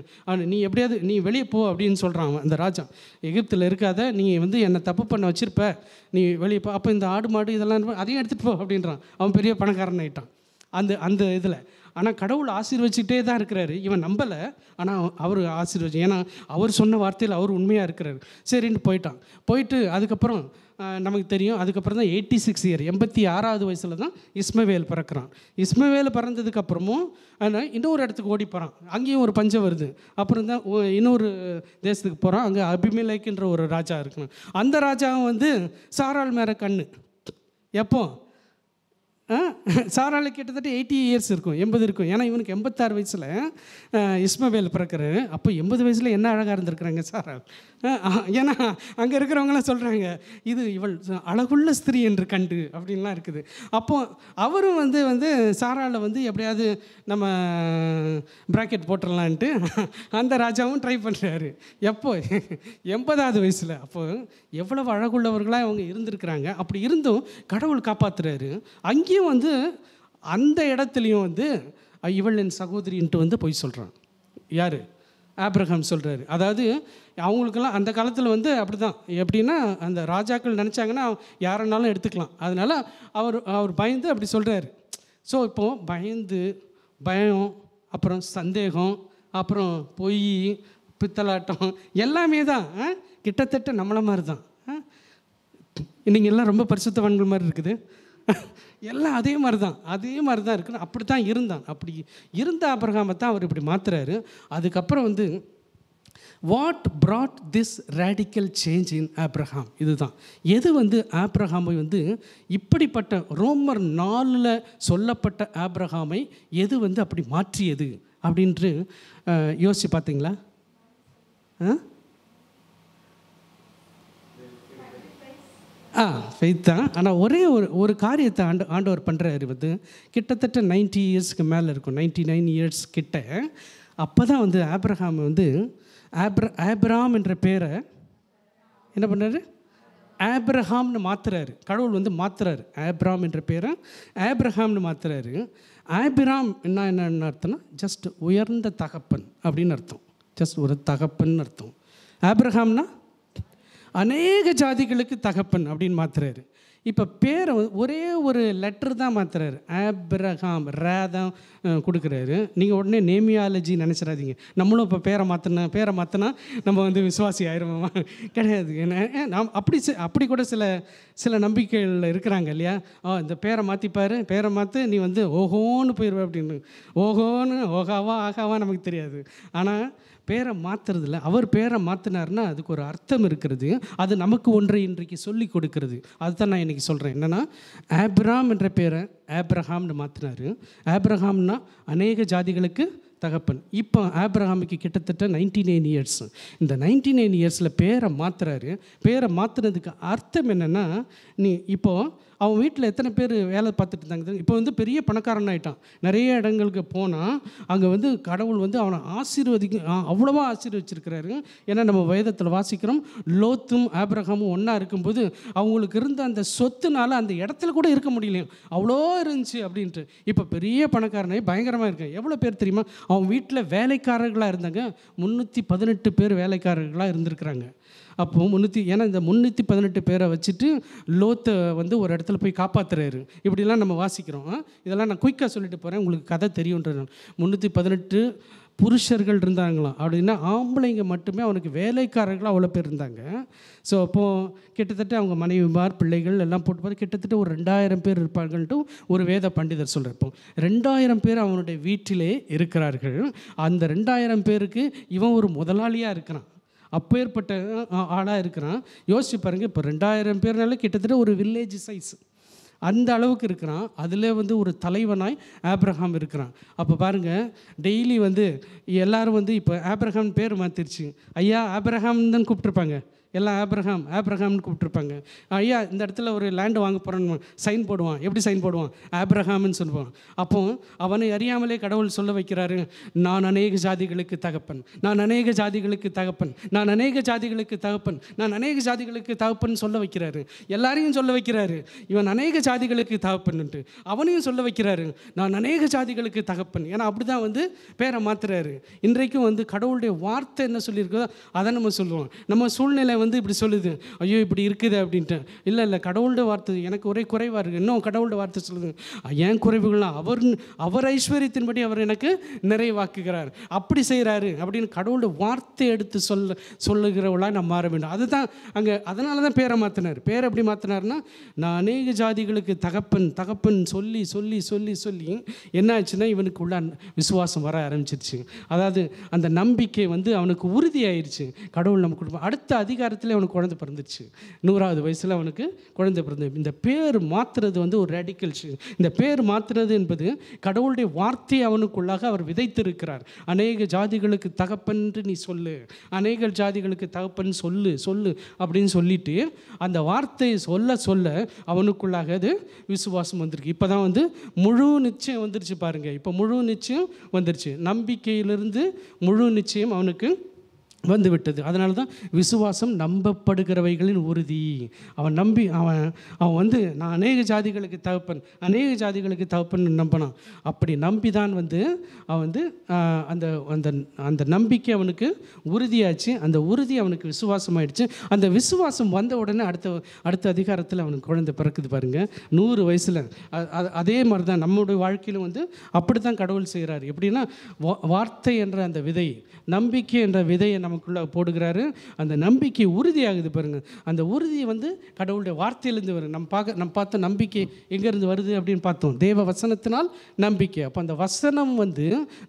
நீ எப்படியாவது நீ வெளியே போ அப்படின்னு சொல்கிறான் அவன். அந்த ராஜா எகிப்தில் இருக்காத, நீ வந்து என்னை தப்பு பண்ண வச்சுருப்ப, நீ வெளியே போ. அப்போ இந்த ஆடு மாடு இதெல்லாம் அதையும் எடுத்துகிட்டு போ அப்படின்றான். அவன் பெரிய பணக்காரன் ஆகிட்டான் அந்த இதில். ஆனால் கடவுள் ஆசீர்வச்சிக்கிட்டே தான் இருக்கிறாரு. இவன் நம்பலை, ஆனால் அவர் ஆசீர்வச்சு, ஏன்னா அவர் சொன்ன வார்த்தையில் அவர் உண்மையாக இருக்கிறாரு. சரின்னு போயிட்டு அதுக்கப்புறம் நமக்கு தெரியும். அதுக்கப்புறம் தான் 86 இயர் 86வது வயசில் தான் இஸ்மவேல் பிறக்கிறான். இஸ்மவேல் பிறந்ததுக்கப்புறமும் இன்னொரு இடத்துக்கு ஓடி போகிறான். அங்கேயும் ஒரு பஞ்சம் வருது. அப்புறம் தான் இன்னொரு தேசத்துக்கு போகிறான். அங்கே அபிமெலேக்குன்ற ஒரு ராஜா இருக்கணும். அந்த ராஜாவும் வந்து சாராள் மேலே கண்ணு. எப்போ? சாராளுக்கு கிட்டத்தட்ட 80 இயர்ஸ் இருக்கும், 80 இருக்கும். ஏன்னா இவனுக்கு 86 வயசில் இஸ்மவேல் பிறக்கிறாரு. அப்போ 80 வயசில் என்ன அழகாக இருந்திருக்கிறாங்க சாராள். ஏன்னா அங்கே இருக்கிறவங்களாம் சொல்கிறாங்க இது இவள் அழகுள்ள ஸ்திரீ என்று கண்டு அப்படின்லாம் இருக்குது. அப்போ அவரும் வந்து சாராளை வந்து எப்படியாவது நம்ம ப்ராக்கெட் போட்டுடலான்ட்டு அந்த ராஜாவும் ட்ரை பண்ணுறாரு. எப்போ? 80வது வயசில். அப்போது எவ்வளவு அழகுள்ளவர்களாக அவங்க இருந்திருக்கிறாங்க. அப்படி இருந்தும் கடவுள் காப்பாற்றுறாரு. அங்கேயும் வந்து அந்த இடத்துலையும் வந்து இவள் என் சகோதரின்ட்டு வந்து போய் சொல்கிறான். யார்? ஆபிரகாம் சொல்கிறாரு. அதாவது அவங்களுக்கெல்லாம் அந்த காலத்தில் வந்து அப்படி தான். எப்படின்னா அந்த ராஜாக்கள் நினச்சாங்கன்னா யாருன்னாலும் எடுத்துக்கலாம். அதனால் அவர் பயந்து அப்படி சொல்கிறாரு. ஸோ இப்போது பயம், அப்புறம் சந்தேகம், அப்புறம் பொய், பித்தலாட்டம் எல்லாமே தான் கிட்டத்தட்ட நம்மளை மாதிரி தான். நீங்கள் எல்லாம் ரொம்ப பரிசுத்தவான்கள் மாதிரி இருக்குது. எல்லாம் அதே மாதிரி தான் இருக்குன்னு அப்படி தான் இருந்தான். அப்படி இருந்த ஆபிரகாமை தான் அவர் இப்படி மாற்றுறாரு. அதுக்கப்புறம் வந்து what brought this radical change in Abraham? இதுதான் எது வந்து ஆப்ரஹாமை வந்து இப்படிப்பட்ட ரோமர் 4 சொல்லப்பட்ட ஆப்ரஹாமை எது வந்து அப்படி மாற்றியது அப்படின்ட்டு யோசிச்சு பார்த்தீங்களா? ஃபெய்த் தான். ஆனால் ஒரே ஒரு காரியத்தை ஆண்டவர் பண்ணுறாரு. வந்து கிட்டத்தட்ட 90 இயர்ஸ்க்கு மேலே இருக்கும், 99 இயர்ஸ் கிட்ட. அப்போ தான் வந்து ஆப்ரஹாம் வந்து ஆப்ராம் என்ற பேரை என்ன பண்ணுறாரு? ஆப்ரஹாம்னு மாற்றுறாரு. கடவுள் வந்து மாற்றுறாரு. ஆப்ராம் என்ற பேரை ஆப்ரஹாம்னு மாற்றுறாரு. ஆபிராம் என்னன்னு அர்த்தம்னா ஜஸ்ட் உயர்ந்த தகப்பன் அப்படின்னு அர்த்தம். ஜஸ்ட் ஒரு தகப்பன் அர்த்தம். ஆப்ரஹாம்னா அநேக ஜாதிகளுக்கு தகப்பன் அப்படின்னு மாற்றுறாரு. இப்போ பேரை ஒரே ஒரு லெட்டர் தான் மாற்றுறாரு. ஆப்ரஹாம் தான் கொடுக்குறாரு. நீங்கள் உடனே நேமியாலஜி நினச்சிடாதீங்க. நம்மளும் இப்போ பேரை மாற்றினா நம்ம வந்து விசுவாசி ஆயிரமா? கிடையாது. நாம் அப்படி கூட சில நம்பிக்கைகள் இருக்கிறாங்க இல்லையா? இந்த பேரை மாற்று, நீ வந்து ஓஹோன்னு போயிடுவ அப்படின்னு. ஓஹாவா ஆகாவா நமக்கு தெரியாது. ஆனால் பேரை மாற்றுறதில்ல. அவர் பேரை மாற்றினார்னா அதுக்கு ஒரு அர்த்தம் இருக்கிறது. அது நமக்கு ஒன்றை இன்றைக்கு சொல்லி கொடுக்கிறது. அதுதான் நான் இன்றைக்கி சொல்கிறேன். என்னென்னா, ஆபிராம் என்ற பேரை ஆப்ரஹாம்னு மாற்றினார். ஆப்ரஹாம்னா அநேக ஜாதிகளுக்கு தகப்பன். இப்போ ஆப்ரஹாமுக்கு கிட்டத்தட்ட 99 இயர்ஸ். இந்த 99 இயர்ஸில் பேரை மாற்றுறாரு. பேரை மாற்றுனதுக்கு அர்த்தம் என்னென்னா, நீ இப்போது அவன் வீட்டில் எத்தனை பேர் வேலை பார்த்துட்டு இருந்தாங்க. இப்போ வந்து பெரிய பணக்காரன் ஆகிட்டான். நிறைய இடங்களுக்கு போனால் அங்கே வந்து கடவுள் வந்து அவனை அவ்வளோவா ஆசீர்வச்சிருக்கிறாரு. ஏன்னா நம்ம வேதத்தில் வாசிக்கிறோம், லோத்தும் ஆபிரகாமும் ஒன்றா இருக்கும்போது அவங்களுக்கு இருந்த அந்த சொத்துனால அந்த இடத்துல கூட இருக்க முடியலையும், அவ்வளோ இருந்துச்சு அப்படின்ட்டு. இப்போ பெரிய பணக்காரனே பயங்கரமாக இருக்கேன். எவ்வளோ பேர் தெரியுமா? அவன் வீட்டில் வேலைக்காரர்களாக இருந்தாங்க. 318 பேர் வேலைக்காரர்களாக இருந்திருக்கிறாங்க. அப்போது ஏன்னா இந்த 318 பேரை வச்சுட்டு லோத்தை வந்து ஒரு இடத்துல போய் காப்பாற்றுறாரு. இப்படிலாம் நம்ம வாசிக்கிறோம். இதெல்லாம் நான் குயிக்காக சொல்லிட்டு போகிறேன், உங்களுக்கு கதை தெரியுன்றது. 318 புருஷர்கள் இருந்தாங்களாம். அப்படின்னா ஆம்பளைங்க மட்டுமே அவனுக்கு வேலைக்காரர்களாக அவ்வளோ பேர் இருந்தாங்க. ஸோ அப்போது கிட்டத்தட்ட அவங்க மனைவிமார் பிள்ளைகள் எல்லாம் போட்டு பார்த்து கிட்டத்தட்ட ஒரு 2000 பேர் இருப்பாங்கன்ட்டு ஒரு வேத பண்டிதர் சொல்கிறப்போ 2000 பேர் அவனுடைய வீட்டிலே இருக்கிறார்கள். அந்த 2000 பேருக்கு இவன் ஒரு முதலாளியாக இருக்கிறான். அப்பேற்பட்ட ஆளாக இருக்கிறான். யோசிச்சு பாருங்கள், இப்போ 2000 பேர்னால கிட்டத்தட்ட ஒரு வில்லேஜ் சைஸ் அந்த அளவுக்கு இருக்கிறான். அதில் வந்து ஒரு தலைவனாய் ஆப்ரஹாம் இருக்கிறான். அப்போ பாருங்கள், டெய்லி வந்து எல்லோரும் வந்து இப்போ ஆப்ரஹாம் பேர் மாற்றிருச்சு. ஐயா ஆப்ரஹாம் தான் கூப்பிட்ருப்பாங்க. எல்லாம் ஆப்ரஹாம்னு கூப்பிட்ருப்பாங்க. ஐயா இந்த இடத்துல ஒரு லேண்டு வாங்க போகிறோன்னு சைன் போடுவான். எப்படி சைன் போடுவான்? ஆப்ரஹாம்னு சொல்லுவான். அப்போ அவனை அறியாமலே கடவுள் சொல்ல வைக்கிறாரு, நான் அநேக ஜாதிகளுக்கு தகப்பன், நான் அநேக ஜாதிகளுக்கு தகப்பன், நான் அநேக ஜாதிகளுக்கு தகப்பன், நான் அநேக ஜாதிகளுக்கு தகப்பன் சொல்ல வைக்கிறாரு. எல்லாரையும் சொல்ல வைக்கிறாரு, இவன் அநேக ஜாதிகளுக்கு தகப்பன்ட்டு. அவனையும் சொல்ல வைக்கிறாரு, நான் அநேக ஜாதிகளுக்கு தகப்பன். ஏன்னா அப்படி தான் வந்து பேரை மாற்றுறாரு. இன்றைக்கும் வந்து கடவுளுடைய வார்த்தை என்ன சொல்லியிருக்கோ அதை நம்ம சொல்லுவோம். நம்ம சூழ்நிலை வந்து இப்படி சொல்லுது, ஐயோ இப்படி இருக்குது அப்படின்ட்டு. இல்லை கடவுளோட வார்த்தை எனக்கு ஒரே குறைவாக இருக்குது. இன்னும் கடவுளோட வார்த்தை சொல்லுது, ஏன் குறைவுகள்லாம் அவர் ஐஸ்வர்யத்தின்படி அவர் எனக்கு நிறைவாக்குகிறார், அப்படி செய்கிறாரு அப்படின்னு கடவுளோட வார்த்தை எடுத்து சொல்லுகிறவளாக நம்ம மாற வேண்டும். அதுதான் அங்கே. அதனால தான் பேரை மாற்றினார். பேரை எப்படி மாற்றினார்னா, நான் அநேக ஜாதிகளுக்கு தகப்பன் சொல்லி சொல்லி சொல்லி சொல்லி என்ன ஆச்சுன்னா இவனுக்கு உள்ள விசுவாசம் வர ஆரம்பிச்சிருச்சு. அதாவது அந்த நம்பிக்கை வந்து அவனுக்கு உறுதியாயிருச்சு. கடவுள் நம்ம கொடுப்போம். அடுத்த அதிகாரத்தில் அவனுக்கு குழந்தை பிறந்துச்சு. 100வது வயசில் அவனுக்கு குழந்தை பிறந்தது. இந்த பேர் மாற்றுறது வந்து ஒரு ரேடிக்கல். இந்த பேர் மாற்றுறது என்பது கடவுளுடைய வார்த்தையை அவனுக்குள்ளாக அவர் விதைத்திருக்கிறார். அநேக ஜாதிகளுக்கு தகப்பன் நீ சொல்லு, அநேக ஜாதிகளுக்கு தகப்பன் சொல்லு அப்படின்னு சொல்லிட்டு அந்த வார்த்தையை சொல்ல அவனுக்குள்ளாக அது விசுவாசம் வந்திருக்கு. இப்போ தான் வந்து முழு நிச்சயம் வந்துருச்சு பாருங்கள். இப்போ முழு நிச்சயம் வந்துருச்சு. நம்பிக்கையிலிருந்து முழு நிச்சயம் அவனுக்கு வந்துவிட்டது. அதனால தான் விசுவாசம் நம்பப்படுகிறவைகளின் உறுதி. அவன் வந்து நான் அநேக ஜாதிகளுக்கு தகப்பன் நம்பினான். அப்படி நம்பி தான் வந்து அவன் வந்து அந்த நம்பிக்கை அவனுக்கு உறுதியாச்சு. அந்த உறுதி அவனுக்கு விசுவாசம் ஆயிடுச்சு. அந்த விசுவாசம் வந்த உடனே அடுத்த அதிகாரத்தில் அவனுக்கு குழந்தை பிறக்குது பாருங்கள். 100 வயசில். அதே மாதிரி தான் நம்முடைய வாழ்க்கையிலும் வந்து அப்படி தான் கடவுள் செய்கிறார். எப்படின்னா, வார்த்தை என்ற அந்த விதை, நம்பிக்கை என்ற விதையை நமக்குள்ளே போடுகிறாரு. அந்த நம்பிக்கை உறுதியாகுது பாருங்கள். அந்த உறுதியை வந்து கடவுளுடைய வார்த்தையிலேருந்து வரும். நம்ம பார்த்த நம்பிக்கை எங்கேருந்து வருது அப்படின்னு பார்த்தோம். தேவ வசனத்தினால் நம்பிக்கை. அப்போ அந்த வசனம் வந்து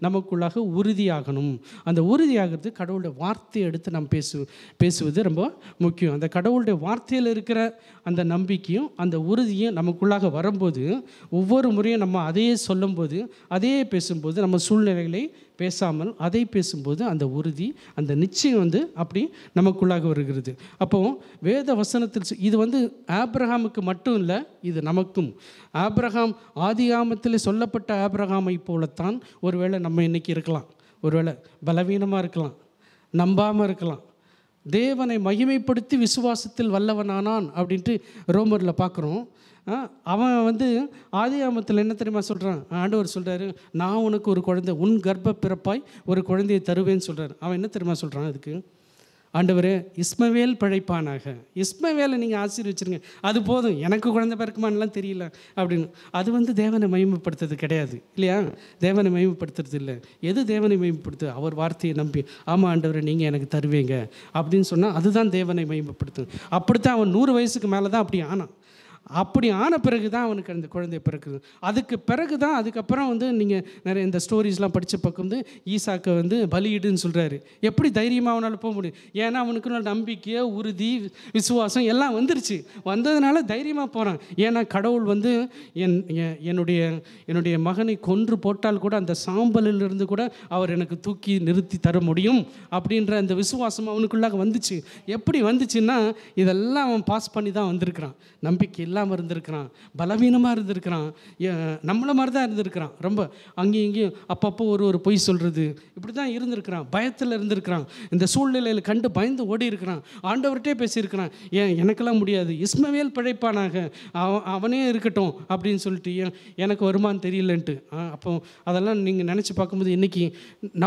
நமக்குள்ளாக உறுதியாகணும். அந்த உறுதியாகிறது கடவுளுடைய வார்த்தையை எடுத்து நம்ம பேசுவது ரொம்ப முக்கியம். அந்த கடவுளுடைய வார்த்தையில் இருக்கிற அந்த நம்பிக்கையும் அந்த உறுதியும் நமக்குள்ளாக வரும்போது, ஒவ்வொரு முறையும் நம்ம அதையே சொல்லும்போது, அதையே பேசும்போது, நம்ம சூழ்நிலைகளை பேசாமல் அதை பேசும்போது அந்த உறுதி, அந்த நிச்சயம் வந்து அப்படி நமக்குள்ளாக வருகிறது. அப்போது வேத வசனத்தில் இது வந்து ஆபிரகாமுக்கு மட்டும் இல்லை, இது நமக்கும். ஆபிரகாம் ஆதியாமத்தில் சொல்லப்பட்ட ஆபிரகாமை போலத்தான் ஒருவேளை நம்ம இன்றைக்கி இருக்கலாம். ஒருவேளை பலவீனமாக இருக்கலாம், நம்பாமல் இருக்கலாம். தேவனை மகிமைப்படுத்தி விசுவாசத்தில் வல்லவனானான் அப்படின்ட்டு ரோமரில் பார்க்குறோம். அவன் வந்து ஆதியாமத்தில் என்ன தெரியுமா சொல்கிறான்? ஆண்டவர் சொல்கிறாரு, நான் உனக்கு ஒரு குழந்தை, உன் கர்ப்ப பிறப்பாய் ஒரு குழந்தையை தருவேன்னு சொல்கிறார். அவன் என்ன தெரியுமா சொல்கிறான்? அதுக்கு ஆண்டவரே இஸ்மவேல் பிழைப்பானாக, இஸ்மவேலை நீங்கள் ஆசீர்வச்சிருங்க, அது போதும், எனக்கு குழந்தை பிறக்குமான்லாம் தெரியல அப்படின்னு. அது வந்து தேவனை மகிமைப்படுத்துறது கிடையாது இல்லையா? தேவனை மகிமைப்படுத்துறது இல்லை. எது தேவனை மகிமைப்படுத்து? அவர் வார்த்தையை நம்பி, ஆமாம் ஆண்டவரை நீங்கள் எனக்கு தருவீங்க அப்படின்னு சொன்னால் அதுதான் தேவனை மகிமைப்படுத்து. அப்படித்தான் அவன் 100 வயசுக்கு மேலே தான் அப்படி ஆனான். அப்படி ஆன பிறகு தான் அவனுக்கு அந்த குழந்தை பிறக்குது. அதுக்கு பிறகு தான் அதுக்கப்புறம் வந்து நீங்கள் நிறைய இந்த ஸ்டோரிஸ்லாம் படித்த பக்கம் வந்து ஈசாக்கை வந்து பலியிடுன்னு சொல்கிறாரு. எப்படி தைரியமாக அவனால் போக முடியும்? ஏன்னா அவனுக்கு நம்பிக்கை, உறுதி, விசுவாசம் எல்லாம் வந்துருச்சு. வந்ததுனால தைரியமாக போகிறான். ஏன்னா கடவுள் வந்து என்னுடைய மகனை கொன்று போட்டால் கூட அந்த சாம்பலிலிருந்து கூட அவர் எனக்கு தூக்கி நிறுத்தி தர முடியும் அப்படின்ற அந்த விசுவாசம் அவனுக்குள்ளாக வந்துச்சு. எப்படி வந்துச்சுன்னா இதெல்லாம் அவன் பாஸ் பண்ணி தான் வந்திருக்கிறான். நம்பிக்கை இல்லாமல் இருந்திருக்கிறான், பலவீனமாக இருந்திருக்கிறான், நம்மளை மாதிரி தான் இருந்திருக்கிறான். ரொம்ப அங்கேயும் இங்கேயும் அப்பப்போ ஒரு பொய் சொல்கிறது, இப்படி தான் இருந்திருக்கிறான். பயத்தில் இருந்திருக்கிறான். இந்த சூழ்நிலையில் கண்டு பயந்து ஓடி இருக்கிறான். ஆண்டவர்கிட்டே பேசியிருக்கிறான், எனக்கெல்லாம் முடியாது, இஸ்மவேல் பிழைப்பானாக, அவனே இருக்கட்டும் அப்படின்னு சொல்லிட்டு எனக்கு வருமானு தெரியலன்ட்டு. அப்போ அதெல்லாம் நீங்கள் நினச்சி பார்க்கும்போது இன்றைக்கி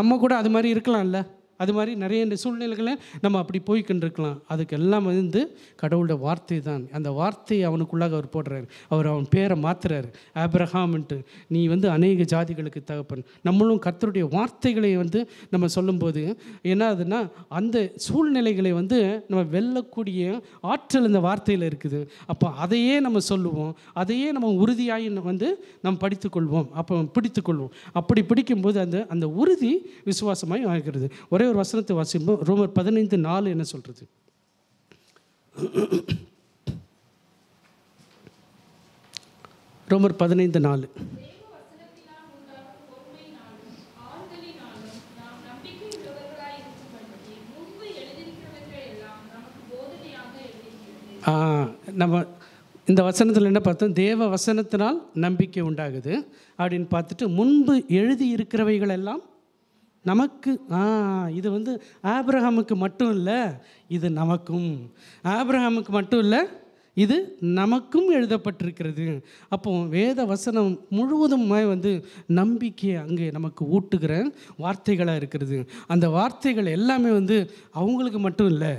நம்ம கூட அது மாதிரி இருக்கலாம்ல. அது மாதிரி நிறைய இந்த சூழ்நிலைகளை நம்ம அப்படி போய்கிட்டு இருக்கலாம். அதுக்கு எல்லாம் வந்து கடவுளோட வார்த்தை தான். அந்த வார்த்தையை அவனுக்குள்ளாக அவர் போடுறாரு. அவன் பேரை மாற்றுறாரு, ஆபிரகாம்ன்ட்டு. நீ வந்து அநேக ஜாதிகளுக்கு தகப்பன். நம்மளும் கர்த்தருடைய வார்த்தைகளை வந்து நம்ம சொல்லும்போது என்ன ஆகுதுன்னா அந்த சூழ்நிலைகளை வந்து நம்ம வெல்லக்கூடிய ஆற்றல் இந்த வார்த்தையில் இருக்குது. அப்போ அதையே நம்ம சொல்லுவோம், அதையே நம்ம உறுதியாகி வந்து நம்ம படித்துக்கொள்வோம். அப்போ பிடித்துக்கொள்வோம். அப்படி பிடிக்கும்போது அந்த உறுதி விசுவாசமாய் ஆகிறது. ஒரே ஒரு வசனத்தை வாசிப்போம். ரோமர் 15:4 என்ன சொல்றது? ரோமர் 15:4. நம்ம இந்த வசனத்தில் என்ன பார்த்தோம்? தேவ வசனத்தினால் நம்பிக்கை உண்டாகுது அப்படின்னு பார்த்துட்டு, முன்பு எழுதி இருக்கிறவைகள் எல்லாம் நமக்கு. இது வந்து ஆபிரகாமுக்கு மட்டும் இல்லை, இது நமக்கும். ஆபிரகாமுக்கு மட்டும் இல்லை, இது நமக்கும் எழுதப்பட்டிருக்கிறது. அப்போ வேத வசனம் முழுவதுமே வந்து நம்பிக்கையை அங்கே நமக்கு ஊட்டுகிற வார்த்தைகளாக இருக்கிறது. அந்த வார்த்தைகள் எல்லாமே வந்து அவங்களுக்கு மட்டும் இல்லை,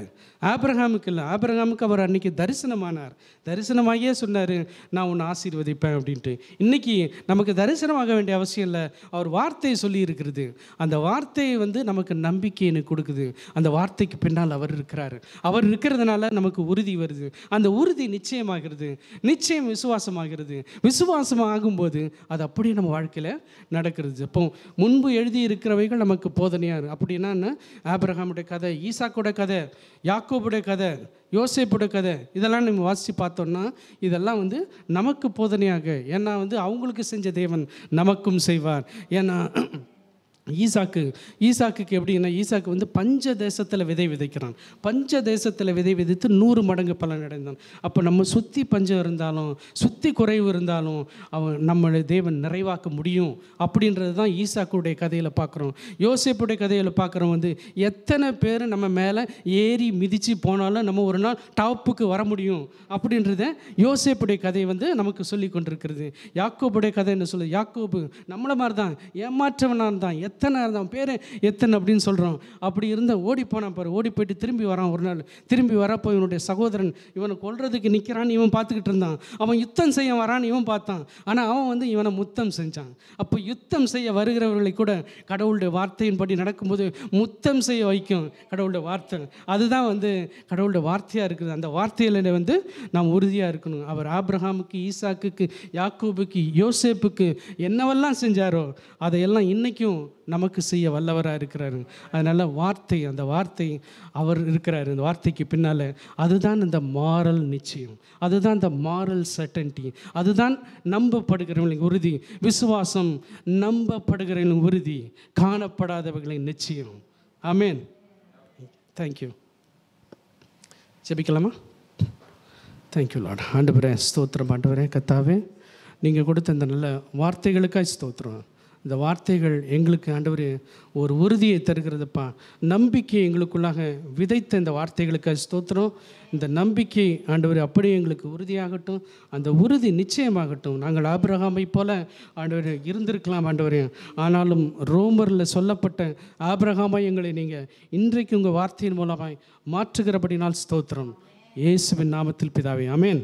ஆபிரகாமுக்கு இல்லை. ஆபிரகாமுக்கு அவர் அன்றைக்கி தரிசனமானார். தரிசனமாகியே சொன்னார், நான் உன்னை ஆசீர்வதிப்பேன் அப்படின்ட்டு. இன்றைக்கி நமக்கு தரிசனமாக வேண்டிய அவசியம் இல்லை, அவர் வார்த்தையை சொல்லி இருக்கிறது. அந்த வார்த்தையை வந்து நமக்கு நம்பிக்கையை கொடுக்குது. அந்த வார்த்தைக்கு பின்னால் அவர் இருக்கிறார். அவர் இருக்கிறதுனால நமக்கு உறுதி வருது. அந்த உறுதி நிச்சயமாகிறது. நிச்சயம் விசுவாசமாகிறது. விசுவாசமாகும்போது அது அப்படியே நம்ம வாழ்க்கையில் நடக்கிறது. அப்போ முன்பு எழுதி இருக்கிறவைகள் நமக்கு போதனையார். அப்படின்னா ஆபிரகாமுடைய கதை, ஈசாக்கோட கதை, யாக்கோபுடைய கதை, யோசேப்புடைய கதை, இதெல்லாம் நம்ம வாசித்து பார்த்தோம்னா இதெல்லாம் வந்து நமக்கு போதனையாக. ஏன்னா வந்து அவங்களுக்கு செஞ்ச தேவன் நமக்கும் செய்வார். ஏன்னா ஈசாக்குக்கு எப்படின்னா, ஈசாக்கு வந்து பஞ்ச தேசத்தில் விதை விதைக்கிறான். பஞ்ச தேசத்தில் விதை விதைத்து 100 மடங்கு பலன் அடைந்தான். அப்போ நம்ம சுற்றி பஞ்சம் இருந்தாலும், சுற்றி குறைவு இருந்தாலும் நம்மளுடைய தேவன் நிறைவாக்க முடியும் அப்படின்றது தான் ஈசாக்குடைய கதையில் பார்க்குறோம். யோசேப்புடைய கதையில் பார்க்குறோம். வந்து எத்தனை பேர் நம்ம மேலே ஏறி மிதித்து போனாலும் நம்ம ஒரு நாள் டாப்புக்கு வர முடியும் அப்படின்றத யோசேப்புடைய கதை வந்து நமக்கு சொல்லி கொண்டிருக்கிறது. யாக்கோபுடைய கதை என்ன சொல்லுது? யாக்கோபு நம்மளை மாதிரி தான், ஏமாற்றவனாக இருந்தான். எத்தனை இருந்தான், பேர் எத்தனை அப்படின்னு சொல்கிறோம். அப்படி இருந்த ஓடி போனான் பாரு. ஓடி போயிட்டு திரும்பி வரான். ஒரு நாள் திரும்பி வரப்போ இவனுடைய சகோதரன் இவனை கொல்றதுக்கு நிற்கிறான்னு இவன் பார்த்துக்கிட்டு இருந்தான். அவன் யுத்தம் செய்ய வரான்னு இவன் பார்த்தான். ஆனால் அவன் வந்து இவனை முத்தம் செஞ்சான். அப்போ யுத்தம் செய்ய வருகிறவர்களை கூட கடவுளுடைய வார்த்தையின்படி நடக்கும்போது முத்தம் செய்ய வைக்கும் கடவுளுடைய வார்த்தை. அதுதான் வந்து கடவுளுடைய வார்த்தையாக இருக்குது. அந்த வார்த்தையில் வந்து நாம் உறுதியாக இருக்கணும். அவர் ஆபிரகாமுக்கு, ஈசாக்குக்கு, யாக்கோபுக்கு, யோசேப்புக்கு என்னவெல்லாம் செஞ்சாரோ அதையெல்லாம் இன்றைக்கும் நமக்கு செய்ய வல்லவராக இருக்கிறாரு. அதனால் அந்த வார்த்தை அவர் இருக்கிறாரு. இந்த வார்த்தைக்கு பின்னால் அதுதான் இந்த மாரல் நிச்சயம், அதுதான் இந்த மாரல் சர்டன்டி, அதுதான் நம்பப்படுகிறவர்களின் உறுதி. விசுவாசம் நம்பப்படுகிறவர்களின் உறுதி, காணப்படாதவர்களின் நிச்சயம். ஆமேன். தேங்க்யூ. ஜெபிக்கலாமா? Thank you Lord. ஆண்டவரே ஸ்தோத்திரம். ஆண்டவரே கர்த்தாவே, நீங்கள் கொடுத்த இந்த நல்ல வார்த்தைகளுக்காக ஸ்தோத்திரம். இந்த வார்த்தைகள் எங்களுக்கு ஆண்டவரே ஒரு உறுதியை தருகிறதுப்பா. நம்பிக்கை எங்களுக்குள்ளாக விதைத்த இந்த வார்த்தைகளுக்காக ஸ்தோத்திரம். இந்த நம்பிக்கை ஆண்டவரே அப்படியே எங்களுக்கு உறுதியாகட்டும். அந்த உறுதி நிச்சயமாகட்டும். நாங்கள் ஆபிரகாமை போல ஆண்டவரே இருந்திருக்கலாம் ஆண்டவரே. ஆனாலும் ரோமரில் சொல்லப்பட்ட ஆபிரகாமை எங்களை நீங்கள் இன்றைக்கு உங்கள் வார்த்தையின் மூலமாய் மாற்றுகிறபடினால் ஸ்தோத்திரம். இயேசுவின் நாமத்தில் பிதாவே, ஆமேன்.